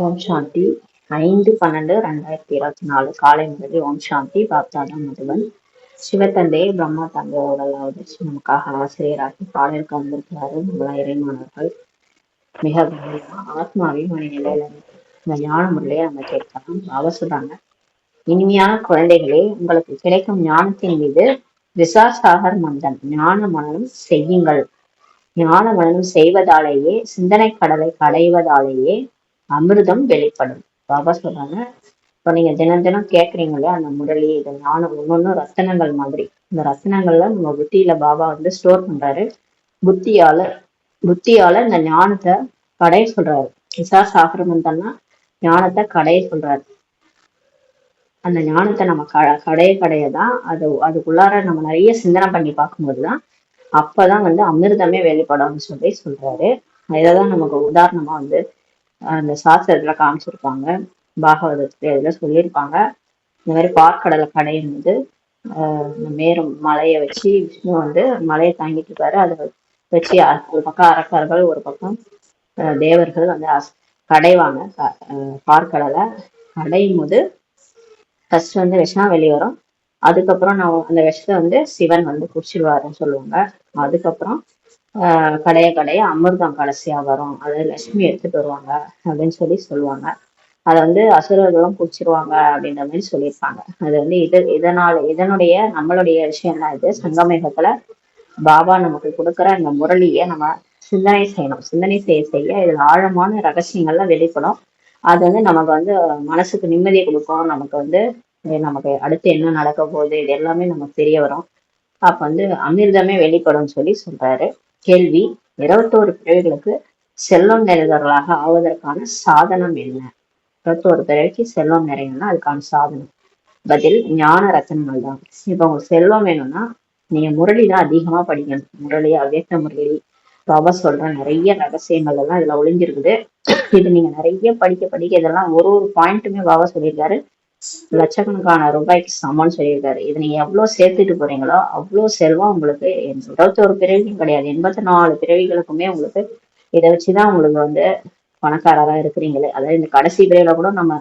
ஓம் சாந்தி 5/12/2024 காலை முதல் ஓம் சாந்தி பாப்தாதா மதுவன் சிவத்தந்தை பிரம்மா தந்தையோட நமக்காக ஆசிரியராகி பாடலுக்கு வந்திருக்கிறாரு. நம்மளா இறைமானவர்கள் மிக கவனமா ஆத்மாவின் நிலையில இந்த ஞான முறையை நம்ம கேட்கலாம். அவசராங்க இனிமையான குழந்தைகளே, உங்களுக்கு கிடைக்கும் ஞானத்தின் மீது விசாசாகர் மந்தன் ஞான மனனம் செய்யுங்கள். ஞான மனனம் செய்வதாலேயே சிந்தனை கடலை கடைவதாலேயே அமிர்தம் வெளிப்படும். பாபா சொல்றாங்க, இப்ப நீங்க தினம் தினம் கேக்குறீங்க இல்லையா அந்த முரளி, இது ஞானம் ஒன்னொன்னும் ரத்தனங்கள் மாதிரி. இந்த ரத்தனங்கள்ல நம்ம புத்தியில பாபா ஸ்டோர் பண்றாரு. புத்தியால புத்தியால இந்த ஞானத்தை கடைய சொல்றாரு. விசாசாகரமந்தன்னா ஞானத்தை கடைய சொல்றாரு. அந்த ஞானத்தை நம்ம கடையதான் அதுக்குள்ளார நம்ம நிறைய சிந்தனை பண்ணி பார்க்கும்போதுதான் அப்பதான் அமிர்தமே வெளிப்படும் சொல்றாரு. இதான் நமக்கு உதாரணமா அந்த சாஸ்திரத்துல காமிச்சிருப்பாங்க. பாகவதத்துல இதுல சொல்லியிருப்பாங்க. இந்த மாதிரி பார்க்கடலை கடையும் போது மேலும் மலையை வச்சு விஷ்ணு மலையை தாங்கிட்டு இருக்காரு. அதை வச்சு ஒரு பக்கம் அரக்கர்கள், ஒரு பக்கம் தேவர்கள் கடைவாங்க. பார்க்கடலை கடையும் போது ஃபர்ஸ்ட் விஷம் வெளியே வரும். அதுக்கப்புறம் அந்த விஷத்தை சிவன் குடிச்சிருவாருன்னு சொல்லுவாங்க. அதுக்கப்புறம் கடைய அமிர்தம் கடைசியா வரும், அதாவது லட்சுமி எடுத்துட்டு வருவாங்க அப்படின்னு சொல்லுவாங்க. அதை அசுரர்களும் குடிச்சிருவாங்க அப்படின்ற மாதிரி சொல்லியிருப்பாங்க. அது இதனுடைய நம்மளுடைய விஷயம் தான். இது சங்கமேகத்துல பாபா நமக்கு கொடுக்குற அந்த முரளியை நம்ம சிந்தனை செய்யணும். சிந்தனை செய்ய இதுல ஆழமான ரகசியங்கள்லாம் வெளிப்படும். அது நமக்கு மனசுக்கு நிம்மதியை கொடுக்கும். நமக்கு அடுத்து என்ன நடக்க போகுது இது எல்லாமே நமக்கு தெரிய வரும். அப்ப அமிர்தமே வெளிப்படும் சொல்றாரு. கேள்வி: 21 பிறவிகளுக்கு செல்வம் நிறைந்தவர்களாக ஆவதற்கான சாதனம் என்ன? 21 பிறவிக்கு செல்வம் நிறையணும்னா அதுக்கான சாதனம். பதில்: ஞான ரத்தனங்கள் தான். இப்ப உங்களுக்கு செல்வம் வேணும்னா நீங்க முரளி தான் அதிகமா படிக்கணும். முரளி, அவ்யக்த முரளி, பாபா சொல்ற நிறைய ரகசியங்கள் எல்லாம் இதுல ஒளிஞ்சிருக்குது. இது நீங்க நிறைய படிக்க இதெல்லாம் ஒரு பாயிண்ட்டுமே பாபா சொல்லியிருக்காரு. லட்சக்கணக்கான ரூபாய்க்கு சமம்னு சொல்லியிருக்காரு. இது நீங்க எவ்வளவு சேர்த்துட்டு போறீங்களோ அவ்வளவு செல்வம் உங்களுக்கு 21 பிறவிக்கும் கிடையாது, 84 பிறவிகளுக்குமே உங்களுக்கு இதை வச்சுதான் உங்களுக்கு பணக்காரரா இருக்கிறீங்களே. அதாவது இந்த கடைசி பிறவில கூட நம்ம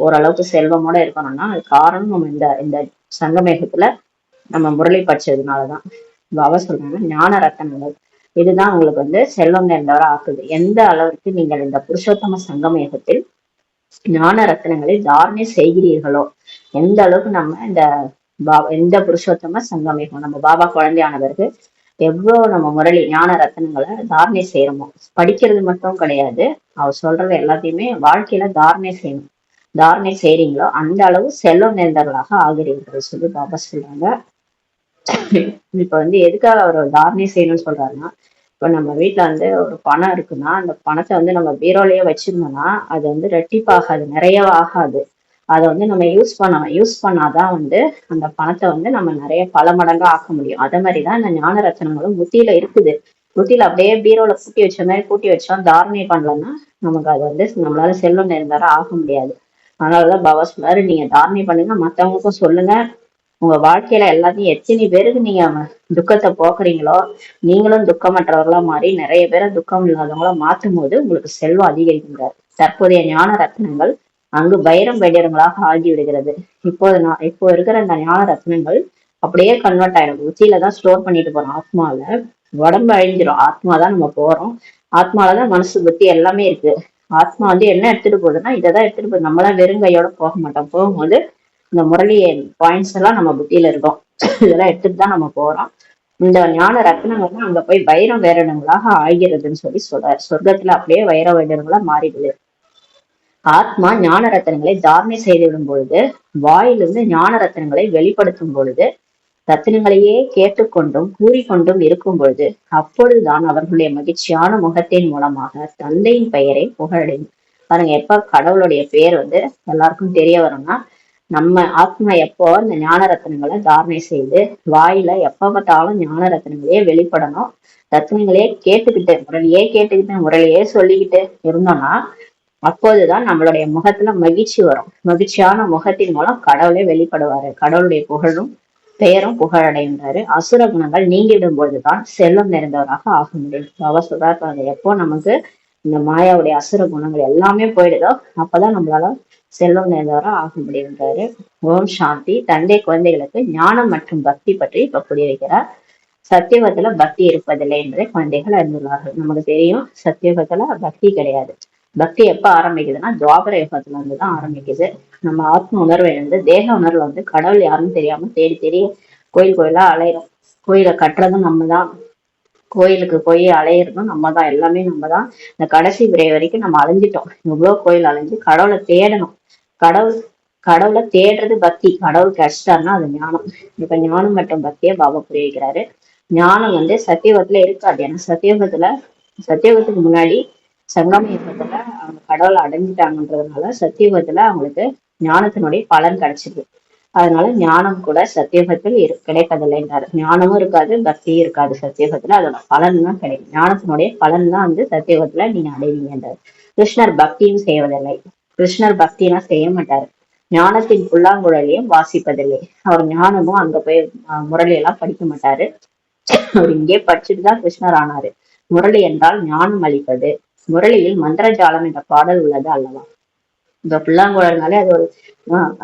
ஓரளவுக்கு செல்வமோட இருக்கணும்னா அது காரணம் நம்ம இந்த சங்கமேகத்துல நம்ம முரளி படிச்சதுனாலதான். பாபா சொல்றாங்க, ஞான ரத்தனங்கள் இதுதான் உங்களுக்கு செல்வம் நிறைந்தவரை ஆக்குது. எந்த அளவுக்கு நீங்கள் இந்த புருஷோத்தம சங்கமேகத்தில் ஞான ரத்னங்களை தாரணை செய்கிறீர்களோ, எந்த அளவுக்கு நம்ம இந்த புருஷோத்தம சங்கமேகம் நம்ம பாபா குழந்தையானவருக்கு எவ்வளவு நம்ம முரளி ஞான ரத்னங்களை தாரணை செய்யறோமோ. படிக்கிறது மட்டும் கிடையாது, அவர் சொல்றது எல்லாத்தையுமே வாழ்க்கையில தாரணை செய்யணும். தாரணை செய்றீங்களோ அந்த அளவு செல்வம் நிறைந்தவர்களாக ஆகிறீர்கள் சொல்லி பாபா சொல்றாங்க. இப்ப எதுக்காக அவர் தாரணை செய்யணும்னு சொல்றாருன்னா, இப்ப நம்ம வீட்டுல ஒரு பணம் இருக்குன்னா அந்த பணத்தை நம்ம பீரோலயே வச்சிருந்தோம்னா அது ரெட்டிப்பாகாது, நிறைய ஆகாது. அதை நம்ம யூஸ் பண்ணாதான் அந்த பணத்தை நம்ம நிறைய பல மடங்கா ஆக்க முடியும். அதே மாதிரிதான் இந்த ஞான ரத்தனங்களும் புத்தியில இருக்குது. புத்தியில அப்படியே பீரோல பூட்டி வச்ச மாதிரி பூட்டி வச்சோம், தாரணை பண்ணலன்னா நமக்கு அது நம்மளால செல்வம் நிறைந்தாரா ஆக முடியாது. அதனாலதான் பாபா சொல்றாரு, நீங்க தாரணை பண்ணுங்க, மத்தவங்களுக்கும் சொல்லுங்க. உங்க வாழ்க்கையில எல்லாத்தையும் எத்தனை பேருக்கு நீங்க துக்கத்தை போக்குறீங்களோ, நீங்களும் துக்கமற்றவர்களா மாறி நிறைய பேரை துக்கம் இல்லாதவங்களா மாற்றும் போது உங்களுக்கு செல்வம் அதிகரிக்கின்றார். தற்போதைய ஞான ரத்னங்கள் அங்கு வைரம் வைரங்களாக ஆகி விடுகிறது. இப்போ இருக்கிற அந்த ஞான ரத்னங்கள் அப்படியே கன்வெர்ட் ஆயிடும். உச்சியில தான் ஸ்டோர் பண்ணிட்டு போறோம். ஆத்மால உடம்பு அழிஞ்சிடும். ஆத்மா தான் நம்ம போறோம். ஆத்மாலதான் மனசு புத்தி எல்லாமே இருக்கு. ஆத்மா என்ன எடுத்துட்டு போகுதுன்னா இதைதான் எடுத்துட்டு போகுது. நம்மளாம் வெறுங்கையோட போக மாட்டோம். போகும்போது இந்த முரளி பாயிண்ட்ஸ் எல்லாம் நம்ம புத்தியில இருக்கோம். இதெல்லாம் எடுத்துட்டு தான் நம்ம போறோம். இந்த ஞான ரத்னங்கள் அங்க போய் வைரம் வைரங்களாக ஆகிறதுன்னு சொல்றாரு. சொர்க்கத்துல அப்படியே வைர வைரங்களா மாறிடுது. ஆத்மா ஞான ரத்தனங்களை தாரணை செய்துவிடும் பொழுது, வாயிலிருந்து ஞான ரத்தனங்களை வெளிப்படுத்தும் பொழுது, ரத்தினங்களையே கேட்டுக்கொண்டும் கூறிக்கொண்டும் இருக்கும் பொழுது, அப்பொழுதுதான் அவர்களுடைய மகிழ்ச்சியான முகத்தின் மூலமாக தந்தையின் பெயரை புகழடையும். பாருங்க, எப்ப கடவுளுடைய பெயர் எல்லாருக்கும் தெரிய வரும்னா, நம்ம ஆத்மா எப்போ இந்த ஞான ரத்னங்களை தாரணை செய்து வாயில எப்ப பார்த்தாலும் ஞான ரத்னங்களே வெளிப்படணும், ரத்னங்களே கேட்டுக்கிட்டு முரளியே சொல்லிக்கிட்டு இருந்தோம்னா அப்போதுதான் நம்மளுடைய முகத்துல மகிழ்ச்சி வரும். மகிழ்ச்சியான முகத்தின் மூலம் கடவுளே வெளிப்படுவாரு. கடவுளுடைய புகழும் பெயரும் புகழடைகின்றாரு. அசுர குணங்கள் நீங்கிடும் போதுதான் செல்வம் நிறைந்தவராக ஆக முடியும். பாபா சொல்றாரு, எப்போ நமக்கு இந்த மாயாவுடைய அசுர குணங்கள் எல்லாமே போயிடுதோ அப்பதான் நம்மளால செல்வம் நிறைந்தவரா ஆக முடியுன்றாரு. ஓம் சாந்தி. தந்தை குழந்தைகளுக்கு ஞானம் மற்றும் பக்தி பற்றி இப்ப புரிய வைக்கிறார். சத்தியுகத்துல பக்தி இருப்பதில்லை என்பதை குழந்தைகள் அறிந்துள்ளார்கள். நமக்கு தெரியும் சத்தியுகத்துல பக்தி கிடையாது. பக்தி எப்ப ஆரம்பிக்குதுன்னா துவாபர யுகத்துல இருந்துதான் ஆரம்பிக்குது. நம்ம ஆத்ம உணர்வை வந்து தேக உணர்வுல வந்து கடவுள் யாருன்னு தெரியாம தேடி தேடி கோயில் கோயிலா அலையிறோம். கோயிலை கட்டுறதும் நம்ம தான், கோயிலுக்கு போய் அலையிறதும் நம்ம தான், எல்லாமே நம்ம தான். இந்த கடைசி விரை வரைக்கும் நம்ம அலைஞ்சிட்டோம். இவ்வளவு கோயில் அலைஞ்சு கடவுளை தேடணும். கடவுள் கடவுளை தேடுறது பக்தி. கடவுள் கிடைச்சிட்டாருன்னா அது ஞானம். இப்ப ஞானம் மற்றும் பக்தியை பாபா புரிய வைக்கிறாரு. ஞானம் வந்து சத்தியுகத்துல இருக்காது. ஏன்னா சத்தியுகத்துக்கு முன்னாடி சங்கம யுகத்துல அவங்க கடவுளை அடைஞ்சிட்டாங்கன்றதுனால சத்தியுகத்துல அவங்களுக்கு ஞானத்தினுடைய பலன் கிடைச்சிது. அதனால ஞானம் கூட சத்தியுகத்தில் கிடைப்பதில்லைன்றாரு. ஞானமும் இருக்காது, பக்தியும் இருக்காது சத்தியுகத்துல. அதோட பலன் தான் கிடைக்கும். ஞானத்தினுடைய பலன் தான் வந்து சத்தியுகத்துல நீங்க அடைவீங்கன்றாரு. கிருஷ்ணர் பக்தியும் செய்வதில்லை. கிருஷ்ணர் பக்தியெல்லாம் செய்ய மாட்டாரு. ஞானத்தின் புல்லாங்குழலையும் வாசிப்பதில்லை. அவர் ஞானமும் அங்க போய் முரளியெல்லாம் படிக்க மாட்டாரு. அவர் இங்கே படிச்சுட்டுதான் கிருஷ்ணர் ஆனாரு. முரளி என்றால் ஞானம் அளிப்பது. முரளியில் மந்திரஜாலம் என்ற பாடல் உள்ளது அல்லவா? இந்த புல்லாங்குழல்னாலே அது ஒரு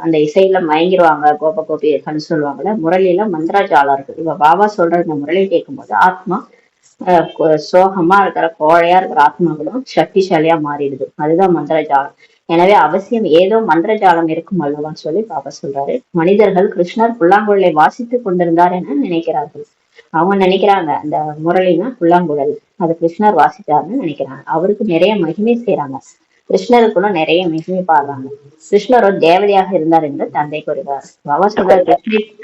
அந்த இசையில மயங்கிருவாங்க கோப கோபின்னு சொல்லுவாங்கல்ல. முரளியில மந்திரஜாலம் இருக்கு. இப்ப பாபா சொல்ற இந்த முரளி கேட்கும் போது ஆத்மா சோகமா இருக்கிற கோழையா இருக்கிற ஆத்மாக்களும் சக்திசாலியா மாறிடுது. அதுதான் மந்திரஜாலம். எனவே அவசியம் ஏதோ மந்திரஜாலம் இருக்கும் அல்லவான்னு சொல்லி பாபா சொல்றாரு. மனிதர்கள் கிருஷ்ணர் புல்லாங்குழலை வாசித்துக் கொண்டிருந்தார் என நினைக்கிறார்கள். அவங்க நினைக்கிறாங்க அந்த முரளினா புல்லாங்குழல், அது கிருஷ்ணர் வாசித்தாருன்னு நினைக்கிறாங்க. அவருக்கு நிறைய மகிமை செய்யறாங்க. கிருஷ்ணருக்குள்ள நிறைய மகிமை பாடுறாங்க. கிருஷ்ணர் ஒரு தேவதையாக இருந்தார் என்று தந்தை கூறுகிறார். பாபா சொல்றாரு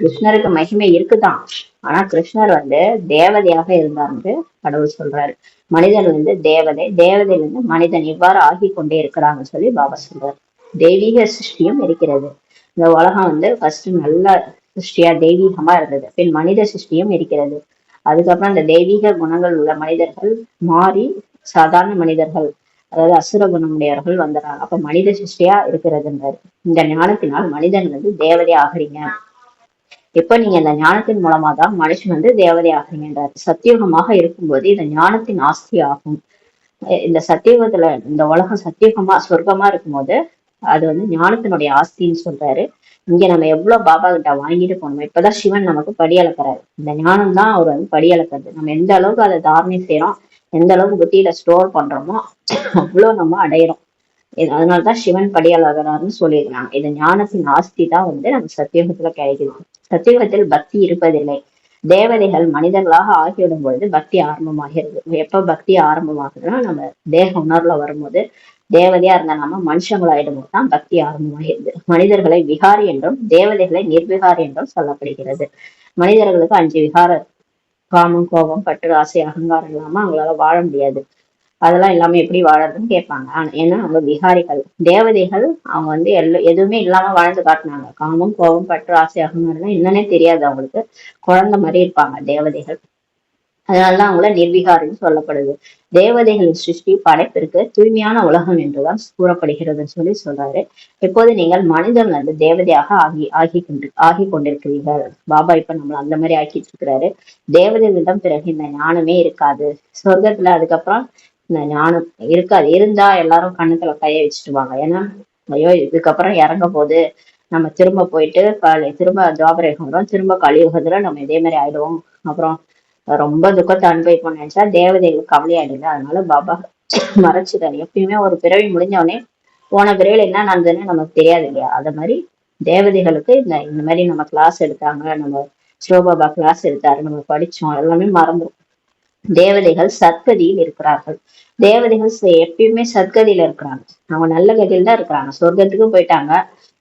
கிருஷ்ணருக்கு மகிமை இருக்குதான், ஆனா கிருஷ்ணர் வந்து தேவதையாக இருந்தார்னு கடவுள் சொல்றாரு. மனிதன் வந்து தேவதை, தேவதையிலிருந்து மனிதன் இவ்வாறு ஆகி கொண்டே இருக்கிறாங்கன்னு சொல்லி பாபா சொல்றாரு. தெய்வீக சிருஷ்டியும் இருக்கிறது. இந்த உலகம் வந்து ஃபர்ஸ்ட் நல்ல சிருஷ்டியா தெய்வீகமா இருந்தது. பின் மனித சிருஷ்டியும் இருக்கிறது. அதுக்கப்புறம் இந்த தெய்வீக குணங்கள் உள்ள மனிதர்கள் மாறி சாதாரண மனிதர்கள், அதாவது அசுர குணமுடையவர்கள் வந்துடுறாங்க. அப்ப மனித சிருஷ்டியா இருக்கிறதுன்றாரு. இந்த ஞானத்தினால் மனிதன் வந்து தேவதை ஆகுறீங்க. எப்ப நீங்க இந்த ஞானத்தின் மூலமா தான் மனுஷன் வந்து தேவதை ஆகுறீங்கன்றாரு. சத்தியுகமாக இருக்கும்போது இந்த ஞானத்தின் ஆஸ்தி ஆகும். இந்த சத்தியுகத்துல இந்த உலகம் சத்தியுகமா சொர்க்கமா இருக்கும்போது அது வந்து ஞானத்தினுடைய ஆஸ்தின்னு சொல்றாரு. இங்க நம்ம எவ்வளவு பாபா கிட்ட வாங்கிட்டு போனோம். இப்பதான் சிவன் நமக்கு படி அளக்குறாரு. இந்த ஞானம் தான் அவர் வந்து படி அளக்குறது. நம்ம எந்த அளவுக்கு அதை தாரணை செய்யறோம், எந்த அளவுக்கு புத்தியில ஸ்டோர் பண்றோமோ அவ்வளவு நம்ம அடையிறோம். அதனாலதான் சிவன் படி அளக்கிறாருன்னு சொல்லியிருக்காங்க. இது ஞானத்தின் ஆஸ்தி தான் வந்து நம்ம சத்தியுகத்துல கிடைக்குது. சத்தியுகத்தில் பக்தி இருப்பதில்லை. தேவதைகள் மனிதர்களாக ஆகிவிடும் பொழுது பக்தி ஆரம்பமாகிறது. எப்ப பக்தி ஆரம்பமாகுதுன்னா நம்ம தேக உணர்வுல வரும்போது, தேவதையா இருந்தா நம்ம மனுஷங்களாயிடும் போது தான் பக்தி ஆரம்பமாகிறது. மனிதர்களை விகாரி என்றும் தேவதைகளை நிர்விகாரி என்றும் சொல்லப்படுகிறது. மனிதர்களுக்கு 5 விகாரம், காமம், கோபம், பற்று, ஆசை, அகங்காரம் இல்லாம அவங்களால வாழ முடியாது. அதெல்லாம் இல்லாம எப்படி வாழறதுன்னு கேட்பாங்க. ஏன்னா அவங்க விகாரிகள். தேவதைகள் அவங்க வந்து எதுவுமே இல்லாம வாழ்ந்து காட்டினாங்க. காமம், கோபம், பற்று, ஆசை, அகங்காரம் என்னன்னே தெரியாது அவங்களுக்கு. குழந்தை மாதிரி இருப்பாங்க தேவதைகள். அதனாலதான் அவங்கள நிர்விகாரின்னு சொல்லப்படுது. தேவதைகளின் சிருஷ்டி படைப்பிற்கு தூய்மையான உலகம் என்றுதான் கூறப்படுகிறதுன்னு சொல்லி சொல்றாரு. இப்போது நீங்கள் மனிதன் வந்து தேவதையாக ஆகி கொண்டிருக்கிறீர்கள். பாபா இப்ப நம்மள அந்த மாதிரி ஆக்கிட்டு இருக்கிறாரு. தேவதைகளிடம் பிறகு இந்த ஞானமே இருக்காது. சொர்க்கத்துல அதுக்கப்புறம் இந்த ஞானம் இருக்காது. இருந்தா எல்லாரும் கண்ணத்துல கைய வச்சுட்டுவாங்க. ஏன்னா ஐயோ இதுக்கப்புறம் இறங்க போது, நம்ம திரும்ப போயிட்டு திரும்ப துவாபரயுகம் வரும், திரும்ப கலியுகத்துல நம்ம இதே மாதிரி ஆயிடுவோம், அப்புறம் ரொம்ப துக்கத்தை அனுபவிப்போம்னு நினைச்சா தேவதைகளுக்கு கவலையாயிடுது. அதனால பாபா மறைச்சிட்டாரு. எப்பயுமே ஒரு பிறவி முடிஞ்சவனே போன பிறவில என்ன நடந்ததுன்னு நமக்கு தெரியாது இல்லையா? அத மாதிரி தேவதைகளுக்கு இந்த மாதிரி நம்ம கிளாஸ் எடுத்தாங்க, நம்ம சிவபாபா கிளாஸ் எடுத்தாரு, நம்ம படிச்சோம், எல்லாமே மறந்துடும். தேவதைகள் சத்கதியில் இருக்கிறார்கள். தேவதைகள் எப்பயுமே சத்கதியில இருக்கிறாங்க. அவங்க நல்ல கதியில் தான் இருக்கிறாங்க. சொர்க்கத்துக்கு போயிட்டாங்க.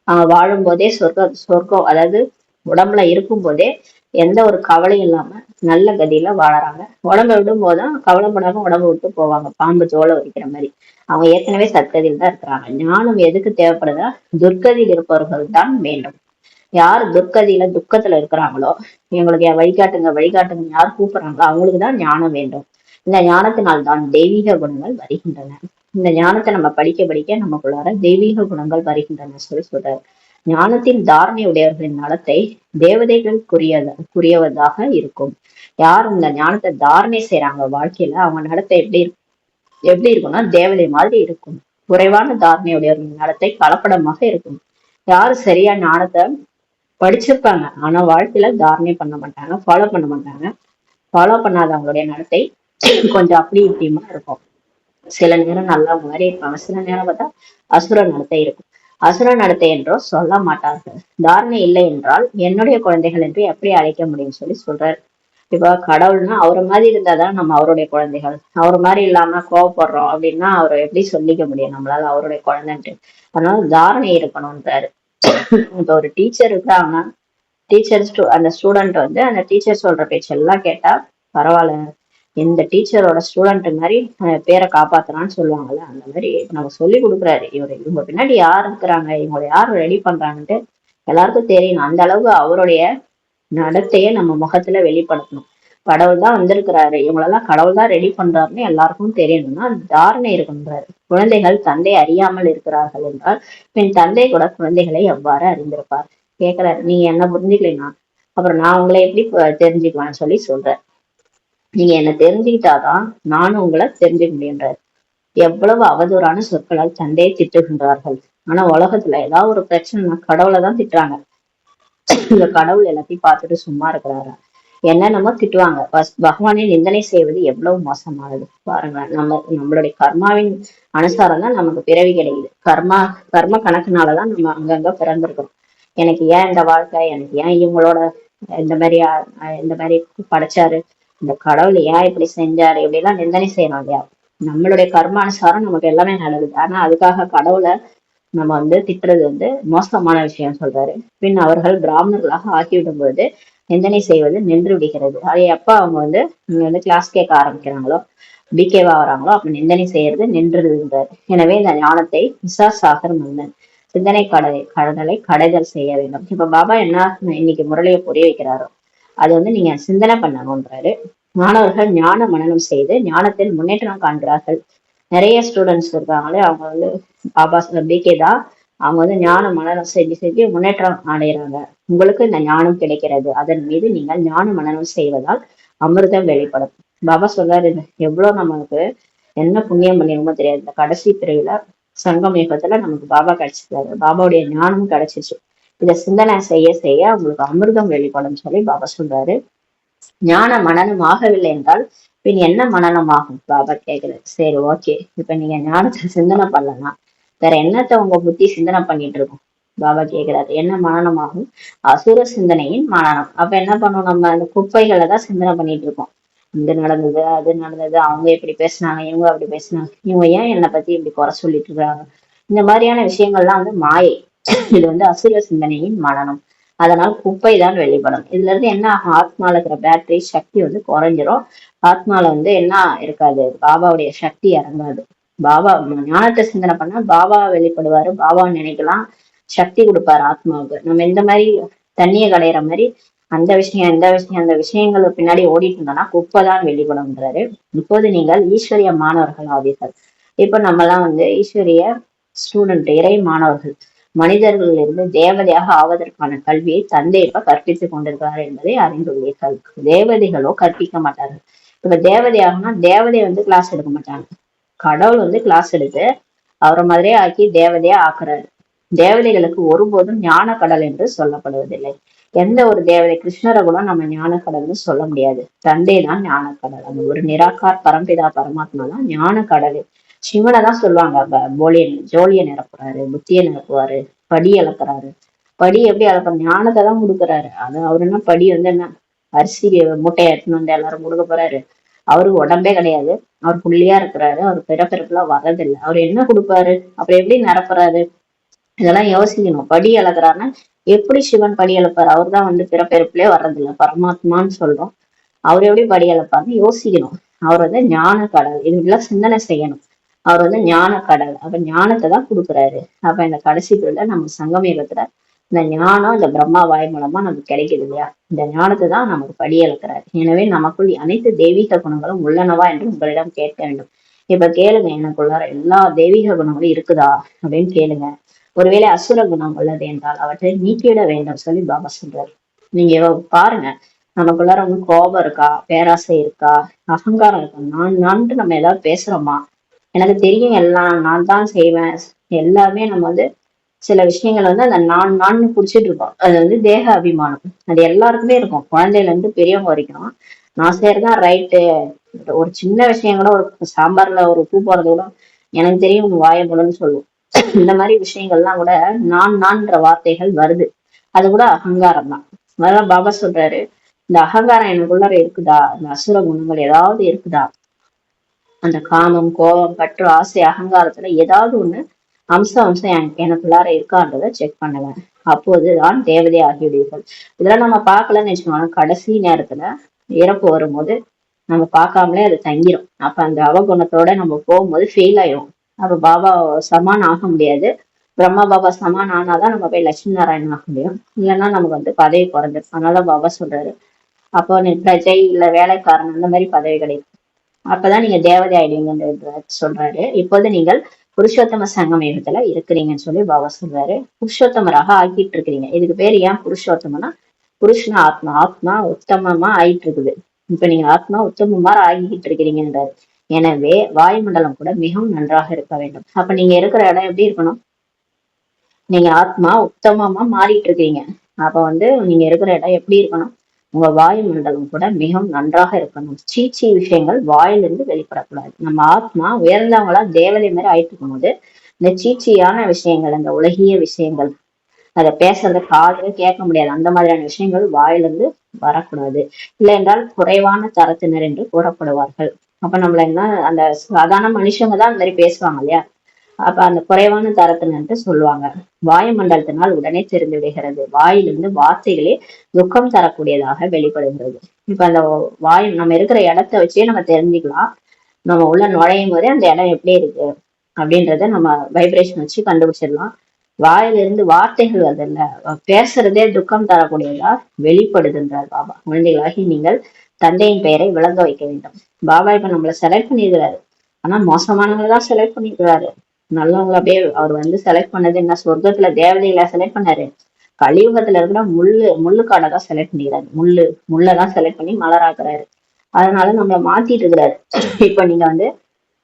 அவங்க வாழும் போதே சொர்க்கம், அதாவது உடம்புல இருக்கும் போதே எந்த ஒரு கவலையும் இல்லாம நல்ல கதியில வாழறாங்க. உடம்ப விடும் போதுதான் கவலைப்படாம உடம்பு விட்டு போவாங்க, பாம்பு தோலை வைக்கிற மாதிரி. அவங்க ஏற்கனவே சத்கதியில் தான் இருக்கிறாங்க. ஞானம் எதுக்கு தேவைப்படுதா? துர்க்கதியில் இருப்பவர்கள் தான் வேண்டும். யார் துர்க்கதியில துக்கத்துல இருக்கிறாங்களோ, எங்களுக்கு வழிகாட்டுங்க வழிகாட்டுங்க யார் கூப்பிடுறாங்களோ அவங்களுக்குதான் ஞானம் வேண்டும். இந்த ஞானத்தினால் தான் தெய்வீக குணங்கள் வருகின்றன. இந்த ஞானத்தை நம்ம படிக்க படிக்க நமக்குள்ளார தெய்வீக குணங்கள் வருகின்றன சொல்லி சொல்றாரு. ஞானத்தின் தாரணை உடையவர்களின் நலத்தை தேவதைகள் குறியவதாக இருக்கும். யார் இந்த ஞானத்தை தாரணை செய்யறாங்க வாழ்க்கையில, அவங்க நடத்தை எப்படி எப்படி இருக்கும்னா தேவதை மாதிரி இருக்கும். குறைவான தாரணையுடைய நடத்தை கலப்படமாக இருக்கும். யாரு சரியா ஞானத்தை படிச்சிருப்பாங்க, ஆனா வாழ்க்கையில தாரணை பண்ண மாட்டாங்க, ஃபாலோ பண்ண மாட்டாங்க. ஃபாலோ பண்ணாதவங்களுடைய நடத்தை கொஞ்சம் அப்படி இப்படியுமா இருக்கும். சில நேரம் நல்லா மாதிரி இருப்பாங்க, சில நேரம் பார்த்தா அசுர நடத்தை இருக்கும். அசுர நடத்தை என்றோ சொல்ல மாட்டார்கள். தாரணை இல்லை என்றால் என்னுடைய குழந்தைகள் என்று எப்படி அழைக்க முடியும்னு சொல்லி சொல்றாரு. இப்ப கடவுள்னா அவரை மாதிரி இருந்தாதான் நம்ம அவருடைய குழந்தைகள். அவர் மாதிரி இல்லாம கோவப்படுறோம் அப்படின்னா அவரை எப்படி சொல்லிக்க முடியும் நம்மளால அவருடைய குழந்தைன்ட்டு. அதனால தாரணை இருக்கணும்ன்றாரு. இப்ப ஒரு டீச்சர் இருக்காங்கன்னா அந்த ஸ்டூடெண்ட் வந்து அந்த டீச்சர் சொல்ற பேச்செல்லாம் கேட்டா பரவாயில்ல, இந்த டீச்சரோட ஸ்டூடெண்ட் மாதிரி பேரை காப்பாத்துறான்னு சொல்லுவாங்கல்ல, அந்த மாதிரி நம்ம சொல்லி கொடுக்குறாரு. இவங்க பின்னாடி யார் இருக்கிறாங்க, இவங்களை யார் ரெடி பண்றாங்கன்ட்டு எல்லாருக்கும் தெரியணும். அந்த அளவுக்கு அவருடைய நடத்தையை நம்ம முகத்துல வெளிப்படுத்தணும். கடவுள் தான் வந்திருக்கிறாரு, இவங்களெல்லாம் கடவுள் தான் ரெடி பண்றாருன்னு எல்லாருக்கும் தெரியணும்னா தாரணை இருக்குன்றாரு. குழந்தைகள் தந்தை அறியாமல் இருக்கிறார்கள் என்றால் பின் தந்தை கூட குழந்தைகளை எவ்வாறு அறிந்திருப்பார் கேக்குறாரு. நீங்க என்ன புரிஞ்சுக்கலைன்னா அப்புறம் நான் உங்களை எப்படி தெரிஞ்சுக்குவேன்னு சொல்லி சொல்றேன். நீங்க என்ன தெரிஞ்சுக்கிட்டாதான் நானும் உங்களை தெரிஞ்சுக்க முடியுன்றாரு. எவ்வளவு அவதூறான சொற்களால் தந்தையை திட்டுகின்றார்கள். ஆனா உலகத்துல ஏதாவது ஒரு பிரச்சனைனா கடவுளை தான் திட்டுறாங்க. இந்த கடவுள் எல்லாத்தையும் பார்த்துட்டு சும்மா இருக்கிறாரா? என்னென்னமோ திட்டுவாங்க. பகவானை நிந்தனை செய்வது எவ்வளவு மோசமானது பாருங்க. நம்மளுடைய கர்மாவின் அனுசாரம் தான் நமக்கு பிறவி கிடைக்குது. கர்ம கணக்குனாலதான் நம்ம அங்கங்க பிறந்திருக்கிறோம். எனக்கு ஏன் இந்த வாழ்க்கை, எனக்கு ஏன் இவங்களோட இந்த மாதிரி படைச்சாரு, இந்த கடவுள் ஏன் இப்படி செஞ்சாரு, இப்படி எல்லாம் நிந்தனை செய்யணும் இல்லையா? நம்மளுடைய கர்மானுசாரம் நமக்கு எல்லாமே நடக்குது. ஆனா அதுக்காக கடவுளை நம்ம வந்து திட்டுறது வந்து மோசமான விஷயம் சொல்றாரு. பின் அவர்கள் பிராமணர்களாக ஆக்கிவிடும் பொழுது நிந்தனை செய்வது நின்று விடுகிறது. அது எப்ப அவங்க வந்து நீங்க வந்து கிளாஸ் கேட்க ஆரம்பிக்கிறாங்களோ, பிகேவா வராங்களோ அப்ப நிந்தனை செய்யறது நின்றுகிறார். எனவே இந்த ஞானத்தை சாகர் மன்னன் சிந்தனை கடலை கடைதல் செய்ய வேண்டும். இப்ப பாபா என்ன இன்னைக்கு முரளியை புரிய வைக்கிறாரோ அது வந்து நீங்க சிந்தனை பண்ணணும்ன்றாரு. மாணவர்கள் ஞான மனனம் செய்து ஞானத்தில் முன்னேற்றம் காண்கிறார்கள். நிறைய ஸ்டூடெண்ட்ஸ் இருக்காங்களே, அவங்க வந்து பாபா பிகே தான், அவங்க வந்து ஞான மனனம் செஞ்சு முன்னேற்றம் அடைகிறாங்க. உங்களுக்கு இந்த ஞானம் கிடைக்கிறது, அதன் மீது நீங்கள் ஞான மனனம் செய்வதால் அமிர்தம் வெளிப்படும். பாபா சொல்றாரு, எவ்வளவு நமக்கு என்ன புண்ணியம் பண்ணிருமோ தெரியாது. இந்த கடைசி பிரிவுல சங்கம் யுகத்துல நமக்கு பாபா கிடைச்சிருக்காரு, பாபாவுடைய ஞானம் கிடைச்சிச்சு. இதை சிந்தனை செய்ய செய்ய உங்களுக்கு அமிர்தம் வெளிப்படும் சொல்லி பாபா சொல்றாரு. ஞான மனனம் ஆகவில்லை என்றால் பின் என்ன மனனம் ஆகும் பாபா கேக்குறது. சரி, ஓகே, இப்ப நீங்க ஞானத்தை சிந்தனை பண்ணலாம், வேற என்னத்த உங்க புத்தி சிந்தனை பண்ணிட்டு இருக்கும் பாபா கேக்குறாரு. என்ன மனனம் ஆகும்? அசுர சிந்தனையின் மனனம். அப்ப என்ன பண்ணுவோம், நம்ம அந்த குப்பைகளை தான் சிந்தனை பண்ணிட்டு இருக்கோம். இது நடந்தது, அது நடந்தது, அவங்க இப்படி பேசினாங்க, இவங்க அப்படி பேசினாங்க, இவங்க ஏன் என்னை பத்தி இப்படி குறை சொல்லிட்டு இருக்காங்க, இந்த மாதிரியான விஷயங்கள்லாம் வந்து மாயை. இது வந்து அசுர சிந்தனையின் மனனம். அதனால் குப்பை தான் வெளிப்படும். இதுல இருந்து என்ன ஆகும், ஆத்மால இருக்கிற பேட்டரி சக்தி வந்து குறைஞ்சிரும். ஆத்மால வந்து என்ன இருக்காது, பாபாவுடைய சக்தி இறங்காது. பாபா ஞானத்தை சிந்தனை பண்ணா பாபா வெளிப்படுவாரு, பாபா நினைக்கலாம், சக்தி கொடுப்பாரு ஆத்மாவுக்கு. நம்ம இந்த மாதிரி தண்ணியை கடையிற மாதிரி அந்த விஷயம் இந்த விஷயம் அந்த விஷயங்களுக்கு பின்னாடி ஓடிட்டு இருந்தோம்னா குப்பைதான் வெளிப்படும்ன்றாரு. இப்போது நீங்கள் ஈஸ்வரிய மாணவர்கள் ஆவீர்கள். இப்ப நம்ம எல்லாம் வந்து ஈஸ்வரிய ஸ்டூடெண்ட், இறை மாணவர்கள். மனிதர்களில் இருந்து தேவதையாக ஆவதற்கான கல்வியை தந்தை இப்ப கற்பித்துக் கொண்டிருக்கிறார் என்பதை அறிந்துள்ளீர்கள். தேவதைகளோ கற்பிக்க மாட்டார்கள். இப்ப தேவதையாகனா தேவதை வந்து கிளாஸ் எடுக்க மாட்டாங்க, கடவுள் வந்து கிளாஸ் எடுத்து அவரை மாதிரியே ஆக்கி தேவதையா ஆக்குறாரு. தேவதைகளுக்கு ஒருபோதும் ஞான கடல் என்று சொல்லப்படுவதில்லை. எந்த ஒரு தேவதை, கிருஷ்ணரை கூட நம்ம ஞான கடல்னு சொல்ல முடியாது. தந்தை தான் ஞான கடல். அந்த ஒரு நிராகார் பரம்பிதா பரமாத்மா தான் ஞான கடல். சிவனை தான் சொல்லுவாங்க ஜோலியை நிரப்புறாரு, புத்தியை நிரப்புவாரு, படி அளக்குறாரு. படி எப்படி அளக்குற, ஞானத்தை தான் கொடுக்குறாரு. அது அவரு என்ன படி வந்து என்ன அரிசி மூட்டையை எடுத்துன்னு வந்து எல்லாரும் கொடுக்க போறாரு? அவருக்கு உடம்பே கிடையாது, அவர் புள்ளியா இருக்கிறாரு, அவர் பிறப்பிறப்புலாம் வர்றதில்லை, அவர் என்ன கொடுப்பாரு, அப்புறம் எப்படி நிரப்புறாரு? இதெல்லாம் யோசிக்கணும். படி அளக்குறாருன்னா எப்படி சிவன் படி அளப்பாரு? அவர் தான் வந்து பிறப்பிறப்புலயே வர்றதில்லை, பரமாத்மான்னு சொல்றோம். அவர் எப்படி படி அளப்பாருன்னு யோசிக்கணும். அவர் வந்து ஞான கடல், இதுக்கெல்லாம் சிந்தனை செய்யணும். அவர் வந்து ஞான கடல், அப்ப ஞானத்தை தான் கொடுக்குறாரு. அப்ப இந்த கடைசி பிரிவுல நம்ம சங்கமேகத்துல இந்த ஞானம் இந்த பிரம்மா வாய் மூலமா நமக்கு கிடைக்குது இல்லையா, இந்த ஞானத்தை தான் நமக்கு படி அளக்கிறாரு. எனவே நமக்குள் அனைத்து தெய்வீக குணங்களும் உள்ளனவா என்று உங்களிடம் கேட்க வேண்டும். இப்ப கேளுங்க, எனக்குள்ளார எல்லா தெய்வீக குணங்களும் இருக்குதா அப்படின்னு கேளுங்க. ஒருவேளை அசுர குணம் உள்ளது என்றால் அவற்றை நீக்கிட வேண்டும் சொல்லி பாபா சொல்றாரு. நீங்க பாருங்க, நமக்குள்ளார வந்து கோபம் இருக்கா, பேராசை இருக்கா, அகங்காரம் இருக்கா, நான் நம்ம ஏதாவது பேசுறோமா, எனக்கு தெரியும், எல்லாம் நான் தான் செய்வேன். எல்லாமே நம்ம வந்து சில விஷயங்கள் வந்து அந்த நான் புடிச்சிட்டு இருக்கோம். அது வந்து தேக அபிமானம். அது எல்லாருக்குமே இருக்கும், குழந்தையில இருந்து பெரியவங்க வரைக்கும். நான் செய்யறதுதான் ரைட்டு. ஒரு சின்ன விஷயம் கூட, ஒரு சாம்பார்ல ஒரு உப்பு போறது கூட எனக்கு தெரியும் வாயை போலன்னு சொல்லுவோம். இந்த மாதிரி விஷயங்கள்லாம் கூட நான்ற வார்த்தைகள் வருது. அது கூட அகங்காரம் தான். அதெல்லாம் பாபா சொல்றாரு, இந்த அகங்காரம் எனக்குள்ளார இருக்குதா, இந்த அசுர குணங்கள் ஏதாவது இருக்குதா, அந்த காமம், கோபம், பற்று, ஆசை, அகங்காரத்துல ஏதாவது ஒண்ணு அம்சம் எனக்குள்ளார இருக்கான்றத செக் பண்ணுவேன். அப்போதுதான் தேவதை ஆகிவிடுவீர்கள். இதெல்லாம் நம்ம பார்க்கலன்னு வச்சுக்கோங்க, கடைசி நேரத்துல இறப்பு வரும்போது நம்ம பார்க்காமலே அது தங்கிரும். அப்ப அந்த அவகுணத்தோட நம்ம போகும்போது ஃபெயில் ஆயிரும். அப்ப பாபா சமான் ஆக முடியாது. பிரம்மா பாபா சமான் ஆனாதான் நம்ம போய் லட்சுமி நாராயணன் ஆக முடியும். இல்லைன்னா நமக்கு வந்து பதவி குறைஞ்சிரும். அதனால பாபா சொல்றாரு, அப்போ நீ பிரஜை இல்ல வேலைக்காரன் அந்த மாதிரி பதவி கிடைக்கும். அப்பதான் நீங்க தேவதை ஆயிடுவீங்கன்ற சொல்றாரு. இப்போது நீங்கள் புருஷோத்தம சங்கம் யுகத்துல இருக்கிறீங்கன்னு சொல்லி பாபா சொல்றாரு. புருஷோத்தமராக ஆக்கிட்டு இருக்கிறீங்க. இதுக்கு பேர் ஏன் புருஷோத்தமனா, புருஷன ஆத்மா, ஆத்மா உத்தமமா ஆயிட்டு இருக்குது. இப்ப நீங்க ஆத்மா உத்தமமா ஆகிக்கிட்டு இருக்கிறீங்கன்றாரு. எனவே வாயுமண்டலம் கூட மிகவும் நன்றாக இருக்க வேண்டும். அப்ப நீங்க இருக்கிற இடம் எப்படி இருக்கணும்? நீங்க ஆத்மா உத்தமமா மாறிட்டு இருக்கீங்க. அப்ப வந்து நீங்க இருக்கிற இடம் எப்படி இருக்கணும்? உங்க வாயுமண்டலம் கூட மிகவும் நன்றாக இருக்கணும். சீச்சி விஷயங்கள் வாயிலிருந்து வெளிப்படக்கூடாது. நம்ம ஆத்மா உயர்ந்தவங்களா தேவதை மாதிரி ஆயிட்டு இருக்கும் போது இந்த சீச்சியான விஷயங்கள், இந்த உலகிய விஷயங்கள், அதை பேசுறத காதுல கேட்க முடியாது, அந்த மாதிரியான விஷயங்கள் வாயிலிருந்து வரக்கூடாது. இல்லை என்றால் குறைவான தரத்தினர் என்று கூறப்படுவார்கள். அப்ப நம்மள என்ன, அந்த சாதாரண மனுஷங்க தான் அந்த மாதிரி பேசுவாங்க இல்லையா? அப்ப அந்த குறைவான தரத்தினர்ட்டு சொல்லுவாங்க. வாயுமண்டலத்தினால் உடனே தெரிந்து விடுகிறது. வாயிலிருந்து வார்த்தைகளே துக்கம் தரக்கூடியதாக வெளிப்படுகிறது. இப்ப அந்த வாயு நம்ம இருக்கிற இடத்த வச்சே நம்ம தெரிஞ்சுக்கலாம். நம்ம உள்ள நுழையும் போதே அந்த இடம் எப்படி இருக்கு அப்படின்றத நம்ம வைப்ரேஷன் வச்சு கண்டுபிடிச்சிடலாம். வாயிலிருந்து வார்த்தைகள் வருதுல்ல, பேசுறதே துக்கம் தரக்கூடியதா வெளிப்படுதுன்றார் பாபா. குழந்தைகளாகி நீங்கள் தந்தையின் பெயரை விளங்க வைக்க வேண்டும். பாபா இப்ப நம்மள செலக்ட் பண்ணிருக்கிறாரு. ஆனா மோசமானவங்க தான் செலக்ட் பண்ணிருக்கிறாரு. நல்லவங்க அப்படியே அவர் வந்து செலக்ட் பண்ணது என்ன, சொர்க்கத்துல தேவதைகளை செலக்ட் பண்ணாரு, கலியுகத்துல இருக்கிற முள்ளுக்காடை தான் செலக்ட் பண்ணிக்கிறாரு. முள்ளதான் செலக்ட் பண்ணி மலராக்குறாரு. அதனால நம்மள மாத்திட்டு இருக்கிறாரு. இப்ப நீங்க வந்து